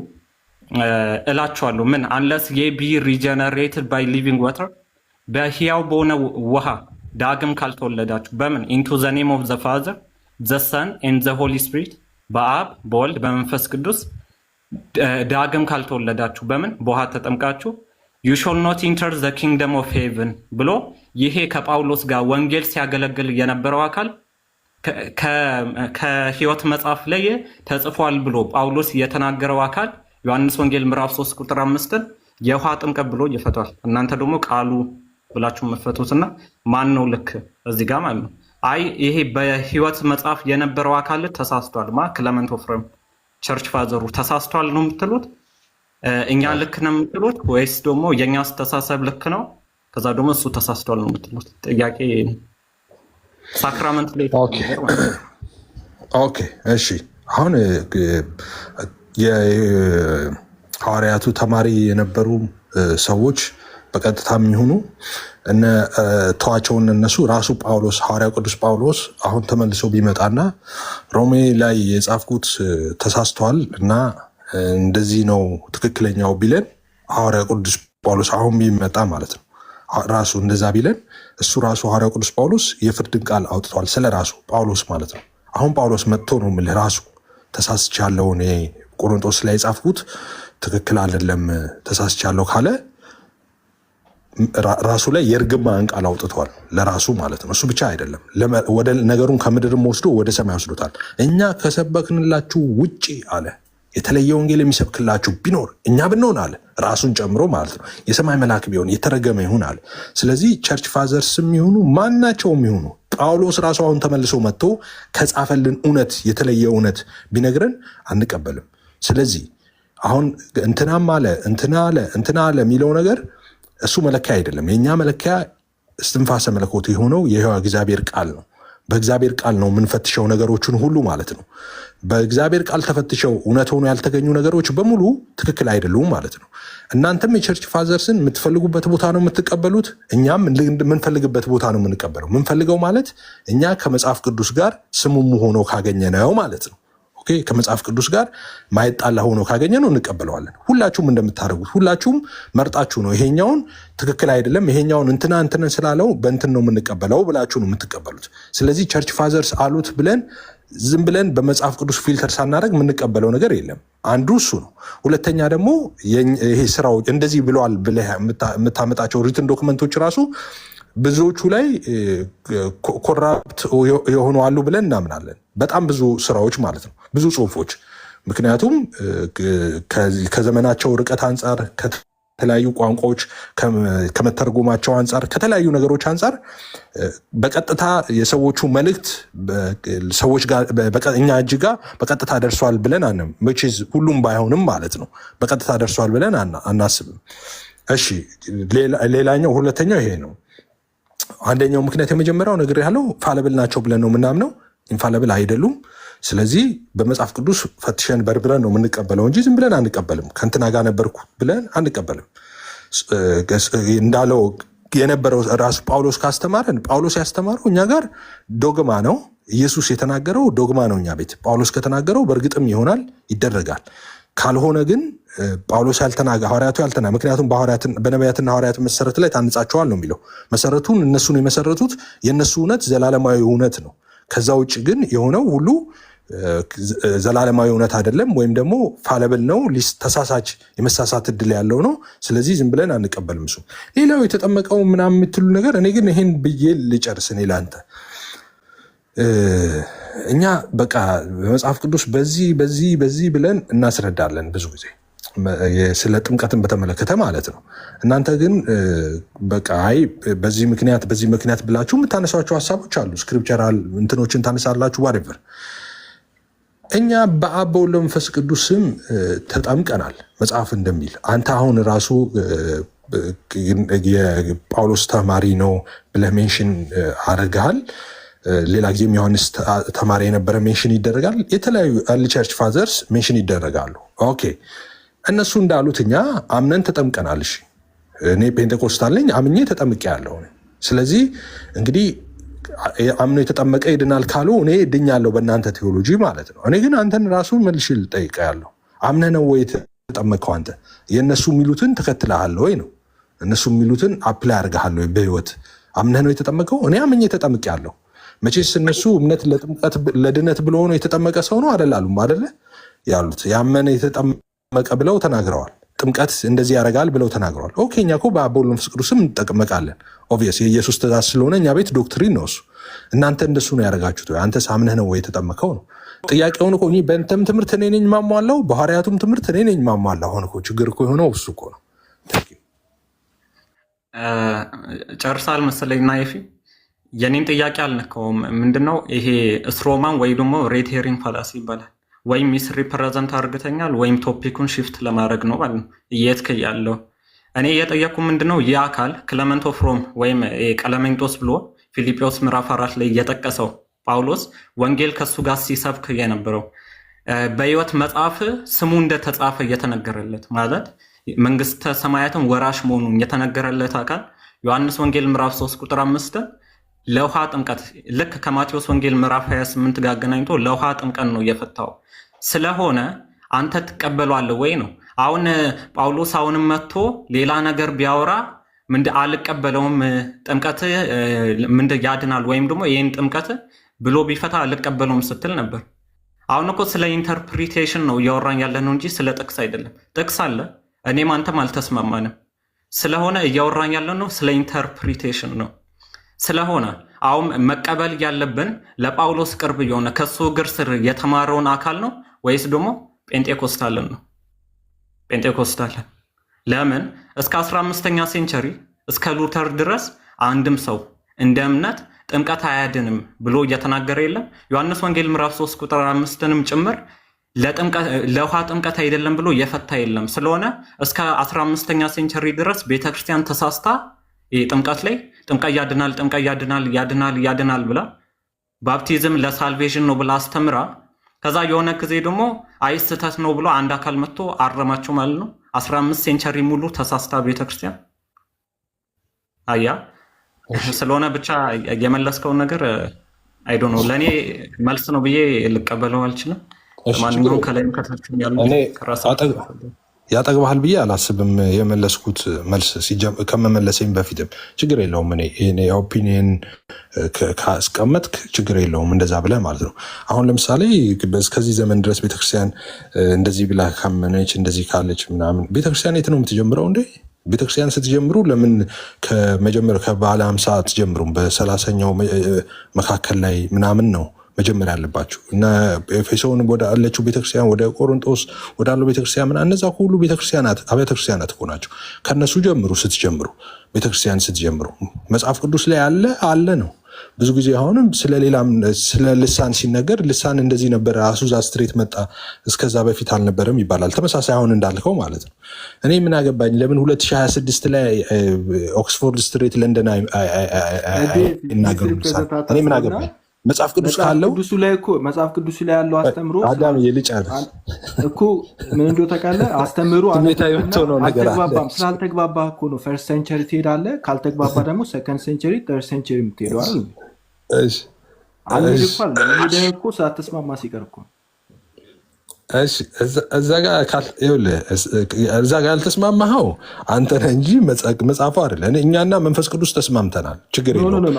እላችኋለሁ ምን unless ye be regenerated by living water በሕያው በሆነ ውሃ ዳግም ካልተወለዳችሁ በምን into the name of the Father the Son and the Holy Spirit በአብ በወልድ በመንፈስ ቅዱስ ዳግም ካልተወለዳችሁ በምን በውሃ ተጠምቃችሁ you shall not enter the kingdom of heaven ብሎ ይሄ ከጳውሎስ ጋር ወንጌል ሲያገለግል የነበረው አካል ከሕይወት መጽሐፍ ላይ ተጽፏል ብሎ ጳውሎስ የተናገረው አካል ዮሐንስ ወንጌል ምዕራፍ 3 ቁጥር 5 የውሃ ጥምቀት ብሎ ይፈቷል። እናንተ ደግሞ ቃሉ ብላችሁ መፈቱትና ማን ነው ልክ እዚህ ጋር ማለት ነው? አይ ይሄ በሕይወት መጽሐፍ የነበረው አካል ተሳስቷል ክለመንቶፍሮ ቸርች ፋዘሩ ተሳስቷል ነው የምትሉት? እኛ ልክ ነው የምትሉት ወይስ ደግሞ የኛ አስተሳሰብ ልክ ነው ከዛ ደግሞ እሱ ተሳስቷል ነው የምትሉት? ጥያቄ ሳክራመንት ላይ ኦኬ እሺ። አሁን የሐዋርያቱ ተማሪ የነበሩ ሰዎች በቀጥታ የሚሆኑ ተዋቸውን እነሱ ራሱ ጳውሎስ ሐዋርያው ቅዱስ ጳውሎስ አሁን ተመልሶ ቢመጣና ሮሜ ላይ የጻፍኩት ተሳስቷል እና እንደዚህ ነው ትክክለኛው ቢለን ሐዋርያው ቅዱስ ጳውሎስ አሁን ቢመጣ ማለት ነው ራሱ እንደዛ ቢለን እሱ ራሱ ሐዋርያው ቅዱስ ጳውሎስ የፍርድን ቃል አውጥቷል ስለ ራሱ ጳውሎስ ማለት ነው። አሁን ጳውሎስ መጥቶ ነው የምልህ ራሱ ተሳስቻለሁ እኔ ቆሮንቶስ ላይ የጻፍኩት ትክክል አይደለም ተሳስቻለሁ ካለ ራሱ ላይ የእርግማን ቃል አውጥቷል ለራሱ ማለት ነው። እሱ ብቻ አይደለም ወደ ነገሩን ከምድርም ወስዶ ወደ ሰማይ ወስዶታል። እኛ ከሰበክንላችሁ ውጪ አለ የተለየ ወንጌል የሚሰብክላችሁ ቢኖር እኛ ብንሆን አለ ራሱን ጨምሮ ማለት ነው የሰማይ መልአክ ቢሆን የተረገመ ይሁን አለ። ስለዚህ ቸርች ፋዘርስም ይሁኑ ማናቸውም ይሁኑ ጳውሎስ ራሱ አሁን ተመልሶ መጥቶ ከጻፈልን እውነት የተለየ እውነት ቢነግረን አንቀበልም። ስለዚህ አሁን እንትናም አለ እንትና አለ የሚለው ነገር እሱ መለኪያ አይደለም። የእኛ መለኪያ እስትንፋሰ መለኮት የሆነው የሕያው እግዚአብሔር ቃል ነው። በእግዚአብሔር ቃል ነው የምንፈትሸው ነገሮችን ሁሉ ማለት ነው። በእግዚአብሔር ቃል ተፈትሸው እውነት ሆኖ ያልተገኙ ነገሮች በሙሉ ትክክል አይደሉም ማለት ነው። እናንተም የቸርች ፋዘርስን የምትፈልጉበት ቦታ ነው የምትቀበሉት፣ እኛም የምንፈልግበት ቦታ ነው የምንቀበለው። የምንፈልገው ማለት እኛ ከመጽሐፍ ቅዱስ ጋር ስሙሙ ሆኖ ካገኘ ነው ማለት ነው። ከመጽሐፍ ቅዱስ ጋር ማይጣላ ሆኖ ካገኘ ነው እንቀበለዋለን። ሁላችሁም እንደምታደርጉት ሁላችሁም መርጣችሁ ነው ይሄኛውን ትክክል አይደለም ይሄኛውን እንትን ስላለው በእንትን ነው የምንቀበለው ብላችሁ ነው የምትቀበሉት። ስለዚህ ቸርች ፋዘርስ አሉት ብለን ዝም ብለን በመጽሐፍ ቅዱስ ፊልተር ሳናደርግ የምንቀበለው ነገር የለም። አንዱ እሱ ነው። ሁለተኛ ደግሞ ይሄ ስራው እንደዚህ ብለዋል ብለህ የምታመጣቸው ሪትን ዶክመንቶች ራሱ ብዙዎቹ ላይ ኮራፕት የሆኑ አሉ ብለን እናምናለን። በጣም ብዙ ስራዎች ማለት ነው፣ ብዙ ጽሁፎች። ምክንያቱም ከዘመናቸው ርቀት አንጻር፣ ከተለያዩ ቋንቋዎች ከመተርጎማቸው አንጻር፣ ከተለያዩ ነገሮች አንጻር በቀጥታ የሰዎቹ መልእክት ሰዎች ጋር እኛ እጅ ጋር በቀጥታ ደርሷል ብለን ሁሉም ባይሆንም ማለት ነው በቀጥታ ደርሷል ብለን አናስብም። እሺ ሌላኛው ሁለተኛው ይሄ ነው። አንደኛው ምክንያት የመጀመሪያው ነገር ያለው ፋለብል ናቸው ብለን ነው የምናምነው። ኢንፋለብል አይደሉም። ስለዚህ በመጽሐፍ ቅዱስ ፈትሸን በርብረን ነው የምንቀበለው እንጂ ዝም ብለን አንቀበልም። ከእንትና ጋር ነበርኩ ብለን አንቀበልም። እንዳለው የነበረው ራሱ ጳውሎስ ካስተማረን ጳውሎስ ያስተማረው እኛ ጋር ዶግማ ነው። ኢየሱስ የተናገረው ዶግማ ነው እኛ ቤት። ጳውሎስ ከተናገረው በእርግጥም ይሆናል ይደረጋል። ካልሆነ ግን ጳውሎስ ሐዋርያቱ ያልተናገ ምክንያቱም በነቢያትና ሐዋርያት መሰረት ላይ ታንጻቸዋል ነው የሚለው። መሰረቱን እነሱን የመሰረቱት የእነሱ እውነት ዘላለማዊ እውነት ነው። ከዛ ውጭ ግን የሆነው ሁሉ ዘላለማዊ እውነት አይደለም፣ ወይም ደግሞ ፋለብል ነው፣ ተሳሳች የመሳሳት እድል ያለው ነው። ስለዚህ ዝም ብለን አንቀበልም። እሱ ሌላው የተጠመቀው ምናምን የምትሉ ነገር እኔ ግን ይሄን ብዬ ልጨርስ። እኔ ለአንተ እኛ በቃ በመጽሐፍ ቅዱስ በዚህ ብለን እናስረዳለን ብዙ ጊዜ ስለ ጥምቀትን በተመለከተ ማለት ነው። እናንተ ግን በቃ አይ በዚህ ምክንያት ብላችሁ የምታነሷቸው ሀሳቦች አሉ። ስክሪፕቸራል እንትኖችን ታነሳላችሁ። ዋሬቨር እኛ በአብ በወልድ በመንፈስ ቅዱስ ስም ተጠምቀናል መጽሐፍ እንደሚል። አንተ አሁን ራሱ የጳውሎስ ተማሪ ነው ብለህ ሜንሽን አድርገሃል። ሌላ ጊዜም ዮሐንስ ተማሪ የነበረ ሜንሽን ይደረጋል። የተለያዩ ኤርሊ ቸርች ፋዘርስ ሜንሽን ይደረጋሉ። ኦኬ እነሱ እንዳሉት እኛ አምነን ተጠምቀናል። እሺ እኔ ፔንቴኮስታል ነኝ፣ አምኜ ተጠምቄ ያለሁ። ስለዚህ እንግዲህ አምኖ የተጠመቀ ይድናል ካሉ እኔ ድኛለሁ በእናንተ ቴዎሎጂ ማለት ነው። እኔ ግን አንተን ራሱ መልሼ ልጠይቅሃለሁ፣ አምነህ ነው ወይ የተጠመቀው? አንተ የእነሱ የሚሉትን ተከትለሃል ወይ ነው? እነሱ የሚሉትን አፕላይ አድርገሃል ወይ በህይወት? አምነህ ነው የተጠመቀው? እኔ አምኜ ተጠምቄ ያለሁ። መቼስ እነሱ እምነት ለጥምቀት ለድነት ብሎ ነው የተጠመቀ ሰው ነው አደላሉም አደለ ያሉት። ያመነ የተጠመቀ ብለው ተናግረዋል። ጥምቀት እንደዚህ ያደርጋል ብለው ተናግረዋል። ኦኬ እኛ እኮ በአብ በወልድ በመንፈስ ቅዱስም እንጠመቃለን። ኦብቪየስ የኢየሱስ ትእዛዝ ስለሆነ እኛ ቤት ዶክትሪን ነው እሱ። እናንተ እንደሱ ነው ያደረጋችሁት ወይ? አንተ ሳምነህ ነው ወይ የተጠመቀው ነው ጥያቄውን እኮ። በእንተም ትምህርት እኔ ነኝ ማሟላው፣ በሐዋርያቱም ትምህርት እኔ ነኝ ማሟላው። አሁን እኮ ችግር እኮ የሆነው እሱ እኮ ነው። ጨርሳል መሰለኝ ናይፊ የኔን ጥያቄ አልነካውም። ምንድነው ይሄ እስሮማን ወይ ደግሞ ሬድ ሄሪንግ ፋላሲ ይባላል። ወይም ሚስ ሪፕሬዘንት አድርገተኛል ወይም ቶፒኩን ሽፍት ለማድረግ ነው ማለት ነው እየትክ ያለው። እኔ እየጠየቅኩ ምንድነው ይህ አካል ክለመንት ኦፍ ሮም ወይም ቀለሜንጦስ ብሎ ፊልጵዎስ ምዕራፍ 4 ላይ እየጠቀሰው ጳውሎስ ወንጌል ከሱ ጋር ሲሰብክ የነበረው በሕይወት መጽሐፍ ስሙ እንደተጻፈ እየተነገረለት ማለት መንግስተ ሰማያትን ወራሽ መሆኑን የተነገረለት አካል ዮሐንስ ወንጌል ምዕራፍ 3 ቁጥር 5 ለውሃ ጥምቀት ልክ ከማቴዎስ ወንጌል ምዕራፍ 28 ጋር አገናኝቶ ለውሃ ጥምቀት ነው እየፈታው። ስለሆነ አንተ ትቀበሏለህ ወይ ነው። አሁን ጳውሎስ አሁንም መጥቶ ሌላ ነገር ቢያወራ አልቀበለውም፣ ጥምቀት ያድናል ወይም ደግሞ ይህን ጥምቀት ብሎ ቢፈታ አልቀበለውም ስትል ነበር። አሁን እኮ ስለ ኢንተርፕሪቴሽን ነው እያወራን ያለ ነው እንጂ ስለ ጥቅስ አይደለም። ጥቅስ አለ፣ እኔም አንተም አልተስማማንም። ስለሆነ እያወራን ያለ ነው ስለ ኢንተርፕሪቴሽን ነው። ስለሆነ አሁን መቀበል ያለብን ለጳውሎስ ቅርብ የሆነ ከሱ እግር ስር የተማረውን አካል ነው ወይስ ደግሞ ጴንጤኮስታልን ነው። ጴንጤኮስታልን ለምን እስከ 15ኛ ሴንቸሪ እስከ ሉተር ድረስ አንድም ሰው እንደ እምነት ጥምቀት አያድንም ብሎ እየተናገረ የለም። ዮሐንስ ወንጌል ምዕራፍ 3 ቁጥር 5ንም ጭምር ለውሃ ጥምቀት አይደለም ብሎ የፈታ የለም። ስለሆነ እስከ 15ኛ ሴንቸሪ ድረስ ቤተክርስቲያን ተሳስታ ጥምቀት ላይ ጥምቀት ያድናል ብላ ባፕቲዝም ለሳልቬሽን ነው ብላ አስተምራ ከዛ የሆነ ጊዜ ደግሞ አይ ስህተት ነው ብሎ አንድ አካል መጥቶ አረማቸው ማለት ነው። 15 ሴንቸሪ ሙሉ ተሳስታ ቤተክርስቲያን አያ ስለሆነ ብቻ የመለስከውን ነገር አይ ዶንት ኖ ለኔ መልስ ነው ብዬ ልቀበለው አልችልም። ማንኛውም ከላይም ከታችም ያሉ ያጠግባል ብዬ አላስብም። የመለስኩት መልስ ከመመለሰኝ በፊትም ችግር የለውም። እኔ ኦፒኒየን ካስቀመጥክ ችግር የለውም እንደዛ ብለህ ማለት ነው። አሁን ለምሳሌ እስከዚህ ዘመን ድረስ ቤተክርስቲያን እንደዚህ ብላ ካመነች እንደዚህ ካለች ምናምን ቤተክርስቲያን የት ነው የምትጀምረው እንዴ? ቤተክርስቲያን ስትጀምሩ ለምን ከመጀመሪያ ከባለ 50 አትጀምሩም? በ30ኛው መካከል ላይ ምናምን ነው መጀመር ያለባችሁ እና ኤፌሶን ወደ አለችው ቤተክርስቲያን ወደ ቆሮንቶስ ወዳለው ቤተክርስቲያን ምናምን እነዛ ሁሉ ቤተክርስቲያናት አብያተ ክርስቲያናት እኮ ናቸው። ከነሱ ጀምሩ። ስትጀምሩ ቤተክርስቲያን ስትጀምሩ መጽሐፍ ቅዱስ ላይ አለ ነው። ብዙ ጊዜ አሁንም ስለ ልሳን ሲነገር ልሳን እንደዚህ ነበር አሱዛ ስትሬት መጣ እስከዛ በፊት አልነበረም ይባላል። ተመሳሳይ አሁን እንዳልከው ማለት ነው። እኔ ምን አገባኝ ለምን 2026 ላይ ኦክስፎርድ ስትሬት ለንደን ይናገሩ ልሳን? እኔ ምን አገባኝ? መጽሐፍ ቅዱስ ካለው መጽሐፍ ቅዱስ ላይ ያለው አስተምሮ አዳም የልጫርስ እኮ ምን እንደው ተቃለ አስተምሩ አልተግባባም። ስላልተግባባ እኮ ነው ፈርስት ሴንቸሪ ትሄዳለህ። ካልተግባባ ደግሞ ሰከንድ ሴንቸሪ ተርድ ሴንቸሪ የምትሄደው አይደል? እሺ አንዴ ይልኳል ሄደህ እኮ ሳትስማማ ሲቀር እኮ እሺ እዛ ጋር ያልተስማማኸው አንተ ነህ እንጂ መጽሐፉ አይደለም። እኛና መንፈስ ቅዱስ ተስማምተናል። ችግር የለውም።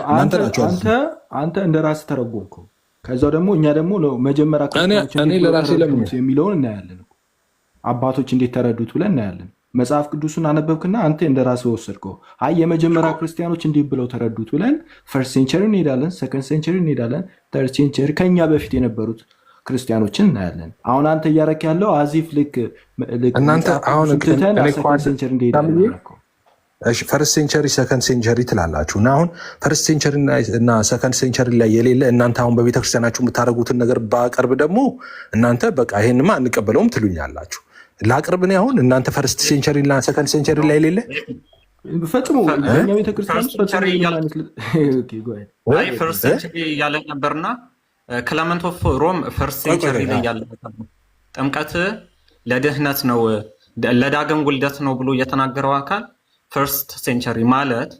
አንተ እንደ ራስህ ተረጎምከው። ከዛው ደግሞ እኛ ደግሞ መጀመሪያ እኔ ለራሴ ለምን የሚለውን እናያለን። አባቶች እንዴት ተረዱት ብለን እናያለን። መጽሐፍ ቅዱስን አነበብክና አንተ እንደ ራስህ ወሰድከው። አይ የመጀመሪያ ክርስቲያኖች እንዲህ ብለው ተረዱት ብለን ፈርስት ሴንቸሪ እንሄዳለን፣ ሰከንድ ሴንቸሪ እንሄዳለን፣ ተርድ ሴንቸሪ ከኛ በፊት የነበሩት ክርስቲያኖችን እናያለን። አሁን አንተ እያረክ ያለው አዚፍ ልክ እናንተ አሁን ፈርስት ሴንቸሪ ሰከንድ ሴንቸሪ ትላላችሁ እና አሁን ፈርስት ሴንቸሪ እና ሰከንድ ሴንቸሪ ላይ የሌለ እናንተ አሁን በቤተክርስቲያናችሁ የምታደርጉትን ነገር ባቀርብ ደግሞ እናንተ በቃ ይሄንማ አንቀበለውም ትሉኛላችሁ። ላቅርብ እኔ አሁን እናንተ ፈርስት ሴንቸሪ እና ሰከንድ ሴንቸሪ ላይ የሌለ ፈጽሞ እኛ ቤተክርስቲያን ፈርስት ሴንቸሪ ያለ ነበርና ክለመንት ኦፍ ሮም ፈርስት ሴንቸሪ ላይ ያለ ጥምቀት ለድህነት ነው ለዳግም ውልደት ነው ብሎ የተናገረው አካል ፈርስት ሴንቸሪ ማለት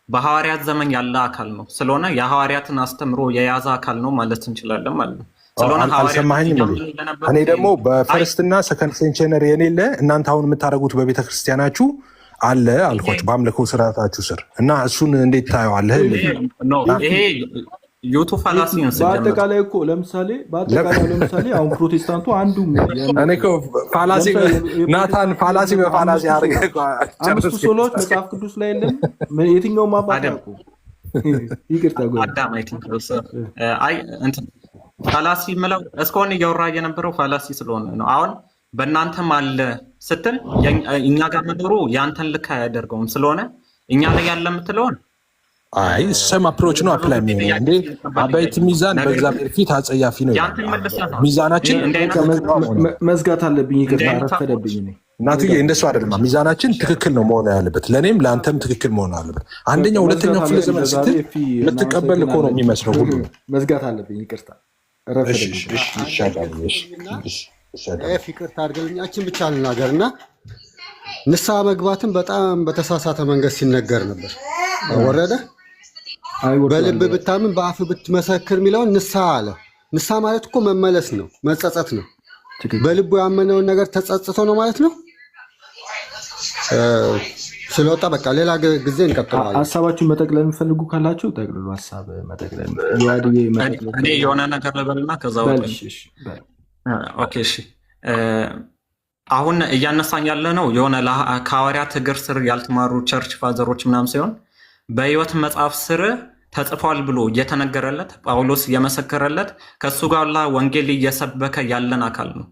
በሐዋርያት ዘመን ያለ አካል ነው። ስለሆነ የሐዋርያትን አስተምሮ የያዘ አካል ነው ማለት እንችላለን ማለት ነው። ስለሆነ እኔ ደግሞ በፈርስትና ሰከንድ ሴንቸሪ የሌለ እናንተ አሁን የምታደርጉት በቤተክርስቲያናችሁ አለ አልኳችሁ በአምልኮ ስርዓታችሁ ስር እና እሱን እንዴት ታየዋለህ? ይሄ ዩቱ ፋላሲ ነው። በአጠቃላይ እኮ ለምሳሌ አሁን ፕሮቴስታንቱ አንዱ እኔ እኮ ፋላሲ ናታን ፋላሲ በፋላሲ አድርገህ አምስቱ ሶሎች መጽሐፍ ቅዱስ ላይ የለም። የትኛውም አባት እኮ ይቅርታ አዳም አይ እንትን ፋላሲ የምለው እስካሁን እያወራ የነበረው ፋላሲ ስለሆነ ነው። አሁን በእናንተም አለ ስትል እኛ ጋር መኖሩ ያንተን ልክ አያደርገውም። ስለሆነ እኛ ላይ ያለ የምትለውን አይ ሰም አፕሮች ነው አፕላይ የሚሆነው እንዴ አባይት ሚዛን በእግዚአብሔር ፊት አጸያፊ ነው። ሚዛናችን መዝጋት አለብኝ። ይቅርታ አረፈደብኝ። እናትዬ እንደሱ አይደለም። ሚዛናችን ትክክል ነው መሆን ያለበት። ለእኔም ለአንተም ትክክል መሆን አለበት። አንደኛው ሁለተኛው ክፍለ ዘመን ስትል የምትቀበል እኮ ነው የሚመስለው ሁሉ። መዝጋት አለብኝ። ይቅርታ ይቅርታ አድርገልኛችን ብቻ ልናገርና ንስሐ መግባትን በጣም በተሳሳተ መንገድ ሲነገር ነበር። ወረደ በልብ ብታምን በአፍ ብትመሰክር የሚለውን ንስሐ አለ። ንስሐ ማለት እኮ መመለስ ነው፣ መጸጸት ነው። በልቡ ያመነውን ነገር ተጸጽቶ ነው ማለት ነው። ስለወጣ በቃ ሌላ ጊዜ እንቀጥላለን። ሀሳባችሁን መጠቅለል የምፈልጉ ካላችሁ ጠቅልሉ። ሀሳብ መጠቅለል እኔ የሆነ ነገር ልበልና ከዛ ኦኬ እሺ። አሁን እያነሳኝ ያለ ነው የሆነ ከሐዋርያት እግር ስር ያልተማሩ ቸርች ፋዘሮች ምናምን ሲሆን በሕይወት መጽሐፍ ስር ተጽፏል ብሎ እየተነገረለት ጳውሎስ እየመሰከረለት ከእሱ ጋር ወንጌል እየሰበከ ያለን አካል ነው።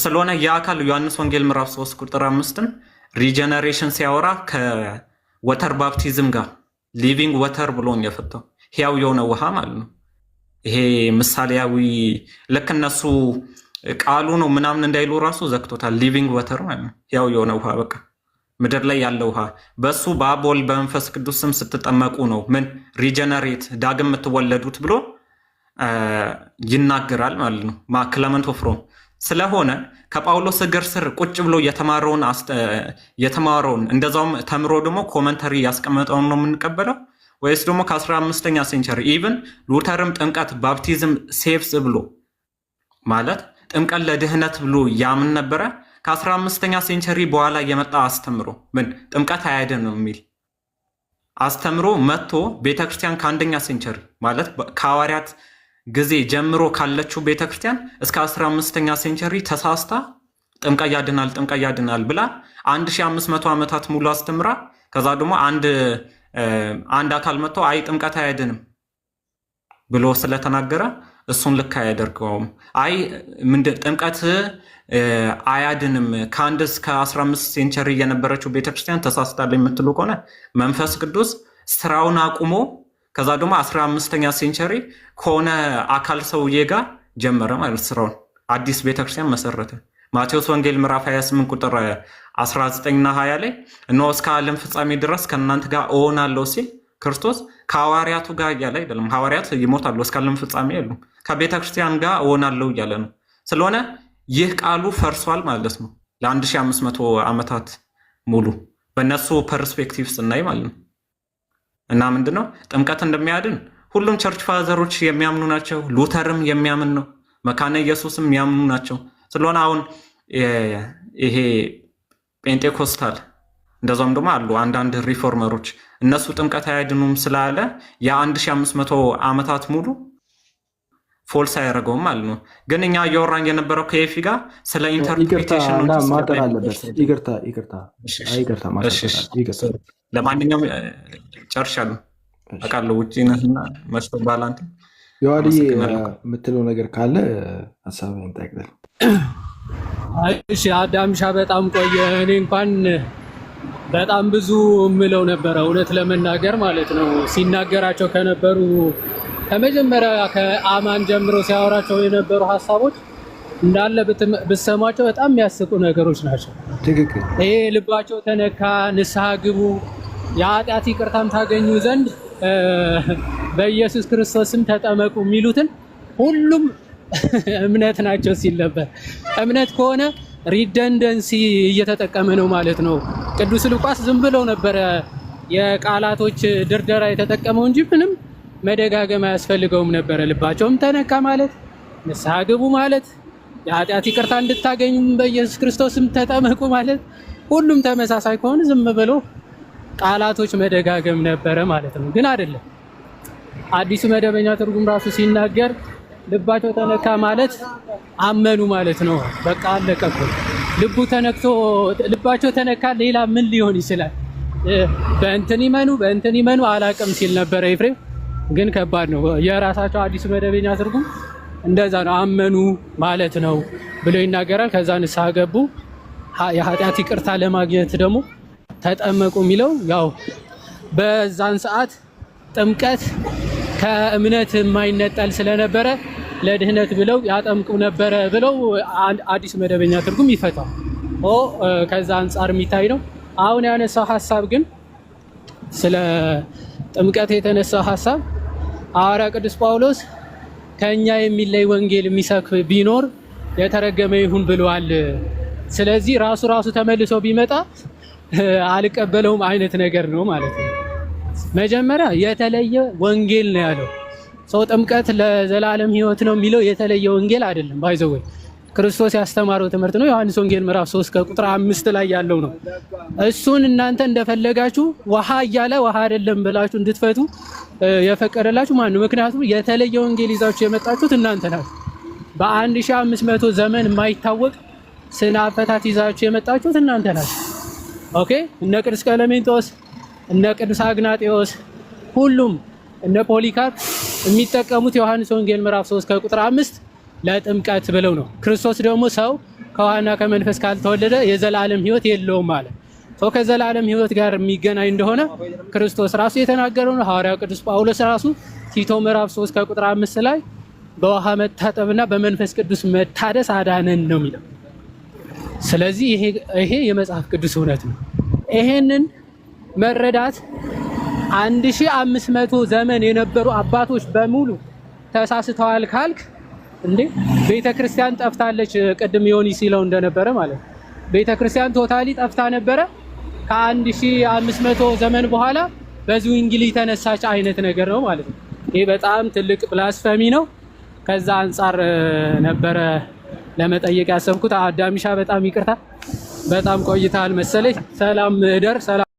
ስለሆነ የአካል ዮሐንስ ወንጌል ምዕራፍ 3 ቁጥር 5ን ሪጀነሬሽን ሲያወራ ከወተር ባፕቲዝም ጋር ሊቪንግ ወተር ብሎ የፈታው ሕያው የሆነ ውሃ ማለት ነው። ይሄ ምሳሌያዊ ልክ እነሱ ቃሉ ነው ምናምን እንዳይሉ ራሱ ዘግቶታል። ሊቪንግ ወተር ማለት ነው፣ ሕያው የሆነ ውሃ፣ በቃ ምድር ላይ ያለ ውሃ። በሱ በአብ ወልድ በመንፈስ ቅዱስ ስም ስትጠመቁ ነው ምን ሪጀነሬት ዳግም የምትወለዱት ብሎ ይናገራል ማለት ነው ክለመንት ኦፍ ሮም። ስለሆነ ከጳውሎስ እግር ስር ቁጭ ብሎ የተማረውን እንደዛውም ተምሮ ደግሞ ኮመንተሪ ያስቀመጠውን ነው የምንቀበለው ወይስ ደግሞ ከ15ኛ ሴንቸሪ ኢቭን ሉተርም ጥምቀት ባፕቲዝም ሴቭስ ብሎ ማለት ጥምቀት ለድህነት ብሎ ያምን ነበረ? ከ15ኛ ሴንቸሪ በኋላ የመጣ አስተምሮ ምን ጥምቀት አያድንም የሚል አስተምሮ መጥቶ ቤተክርስቲያን ከአንደኛ ሴንቸሪ ማለት ከሐዋርያት ጊዜ ጀምሮ ካለችው ቤተክርስቲያን እስከ 15ኛ ሴንቸሪ ተሳስታ ጥምቀት ያድናል ብላ 1500 ዓመታት ሙሉ አስተምራ ከዛ ደግሞ አንድ አካል መጥቶ አይ ጥምቀት አያድንም ብሎ ስለተናገረ እሱን ልክ አያደርገውም። አይ ጥምቀት አያድንም ከአንድ እስከ 15 ሴንቸሪ የነበረችው ቤተክርስቲያን ተሳስታለች የምትሉ ከሆነ መንፈስ ቅዱስ ስራውን አቁሞ ከዛ ደግሞ 15ኛ ሴንቸሪ ከሆነ አካል ሰውዬ ጋር ጀመረ ማለት ስራውን፣ አዲስ ቤተክርስቲያን መሰረተ። ማቴዎስ ወንጌል ምዕራፍ 28 ቁጥር 19ና 20 ላይ እነሆ እስከ ዓለም ፍጻሜ ድረስ ከእናንተ ጋር እሆናለሁ ሲል ክርስቶስ ከሐዋርያቱ ጋር እያለ አይደለም። ሐዋርያት ይሞታሉ እስከ ዓለም ፍጻሜ ያሉ ከቤተክርስቲያን ጋር እሆናለሁ እያለ ነው። ስለሆነ ይህ ቃሉ ፈርሷል ማለት ነው ለ1500 ዓመታት ሙሉ በእነሱ ፐርስፔክቲቭ ስናይ ማለት ነው። እና ምንድነው ጥምቀት እንደሚያድን ሁሉም ቸርች ፋዘሮች የሚያምኑ ናቸው። ሉተርም የሚያምን ነው። መካነ ኢየሱስም የሚያምኑ ናቸው። ስለሆነ አሁን ይሄ ጴንጤኮስታል እንደዛም ደግሞ አሉ አንዳንድ ሪፎርመሮች እነሱ ጥምቀት አያድኑም ስላለ የ1500 ዓመታት ሙሉ ፎልስ አያደርገውም ማለት ነው። ግን እኛ እያወራን የነበረው ከኤፊ ጋር ስለ ኢንተርፕሪቴሽን ነው። ማጠር አለበት። ይቅርታ። ለማንኛውም ጨርሻለሁ። አውቃለሁ ውጭ ነህና መስቶ ባላንተ የዋልዬ የምትለው ነገር ካለ ሀሳብህን ጠቅልል። እሺ አዳምሻ በጣም ቆየ። እኔ እንኳን በጣም ብዙ የምለው ነበረ እውነት ለመናገር ማለት ነው። ሲናገራቸው ከነበሩ ከመጀመሪያ ከአማን ጀምሮ ሲያወራቸው የነበሩ ሀሳቦች እንዳለ ብትሰማቸው በጣም የሚያስቁ ነገሮች ናቸው። ትክክል። ይሄ ልባቸው ተነካ፣ ንስሐ ግቡ፣ የኃጢአት ይቅርታም ታገኙ ዘንድ በኢየሱስ ክርስቶስም ተጠመቁ የሚሉትን ሁሉም እምነት ናቸው ሲል ነበር። እምነት ከሆነ ሪደንደንሲ እየተጠቀመ ነው ማለት ነው። ቅዱስ ሉቃስ ዝም ብለው ነበረ የቃላቶች ድርደራ የተጠቀመው እንጂ ምንም መደጋገም አያስፈልገውም ነበረ። ልባቸውም ተነካ ማለት ንስሐ ግቡ ማለት የኃጢአት ይቅርታ እንድታገኙ በኢየሱስ ክርስቶስም ተጠመቁ ማለት ሁሉም ተመሳሳይ ከሆነ ዝም ብሎ ቃላቶች መደጋገም ነበረ ማለት ነው። ግን አይደለም። አዲሱ መደበኛ ትርጉም ራሱ ሲናገር ልባቸው ተነካ ማለት አመኑ ማለት ነው። በቃ አለቀ እኮ። ልባቸው ተነካ ሌላ ምን ሊሆን ይችላል? በእንትን ይመኑ አላቅም ሲል ነበረ ኤፍሬም። ግን ከባድ ነው። የራሳቸው አዲሱ መደበኛ ትርጉም እንደዛ ነው፣ አመኑ ማለት ነው ብሎ ይናገራል። ከዛ ንስሐ ገቡ፣ የኃጢአት ይቅርታ ለማግኘት ደግሞ ተጠመቁ የሚለው ያው በዛን ሰዓት ጥምቀት ከእምነት የማይነጠል ስለነበረ ለድህነት ብለው ያጠምቁ ነበረ ብለው አዲስ መደበኛ ትርጉም ይፈታል። ከዛ አንጻር የሚታይ ነው። አሁን ያነሳው ሀሳብ ግን ስለ ጥምቀት የተነሳው ሀሳብ ሐዋርያ ቅዱስ ጳውሎስ ከኛ የሚለይ ወንጌል የሚሰብክ ቢኖር የተረገመ ይሁን ብለዋል። ስለዚህ ራሱ ተመልሶ ቢመጣ አልቀበለውም አይነት ነገር ነው ማለት ነው። መጀመሪያ የተለየ ወንጌል ነው ያለው ሰው። ጥምቀት ለዘላለም ሕይወት ነው የሚለው የተለየ ወንጌል አይደለም። ባይዘወይ ክርስቶስ ያስተማረው ትምህርት ነው። ዮሐንስ ወንጌል ምዕራፍ 3 ከቁጥር 5 ላይ ያለው ነው። እሱን እናንተ እንደፈለጋችሁ ውሃ እያለ ውሃ አይደለም ብላችሁ እንድትፈቱ የፈቀደላችሁ ማን ነው? ምክንያቱም የተለየ ወንጌል ይዛችሁ የመጣችሁት እናንተ ናችሁ። በ1500 ዘመን የማይታወቅ ስነ አፈታት ይዛችሁ የመጣችሁት እናንተ ናችሁ። ኦኬ። እነ ቅዱስ ቀለሜንጦስ፣ እነ ቅዱስ አግናጤዎስ፣ ሁሉም እነ ፖሊካርፕ የሚጠቀሙት ዮሐንስ ወንጌል ምዕራፍ 3 ከቁጥር 5 ለጥምቀት ብለው ነው። ክርስቶስ ደግሞ ሰው ከውሃና ከመንፈስ ካልተወለደ የዘላለም ሕይወት የለውም ማለት ሰው ከዘላለም ሕይወት ጋር የሚገናኝ እንደሆነ ክርስቶስ ራሱ የተናገረው ነው። ሐዋርያው ቅዱስ ጳውሎስ ራሱ ቲቶ ምዕራፍ 3 ከቁጥር 5 ላይ በውሃ መታጠብና በመንፈስ ቅዱስ መታደስ አዳነን ነው የሚለው። ስለዚህ ይሄ የመጽሐፍ ቅዱስ እውነት ነው። ይሄንን መረዳት 1500 ዘመን የነበሩ አባቶች በሙሉ ተሳስተዋል ካልክ እንዴ ቤተክርስቲያን ጠፍታለች። ቅድም ዮኒ ሲለው እንደነበረ ማለት ነው። ቤተክርስቲያን ቶታሊ ጠፍታ ነበረ። ከ1500 ዘመን በኋላ በዚሁ እንግሊዝ ተነሳች አይነት ነገር ነው ማለት ነው። ይሄ በጣም ትልቅ ብላስፈሚ ነው። ከዛ አንጻር ነበረ ለመጠየቅ ያሰብኩት። አዳሚሻ በጣም ይቅርታ፣ በጣም ቆይታል መሰለኝ። ሰላም እደር። ሰላም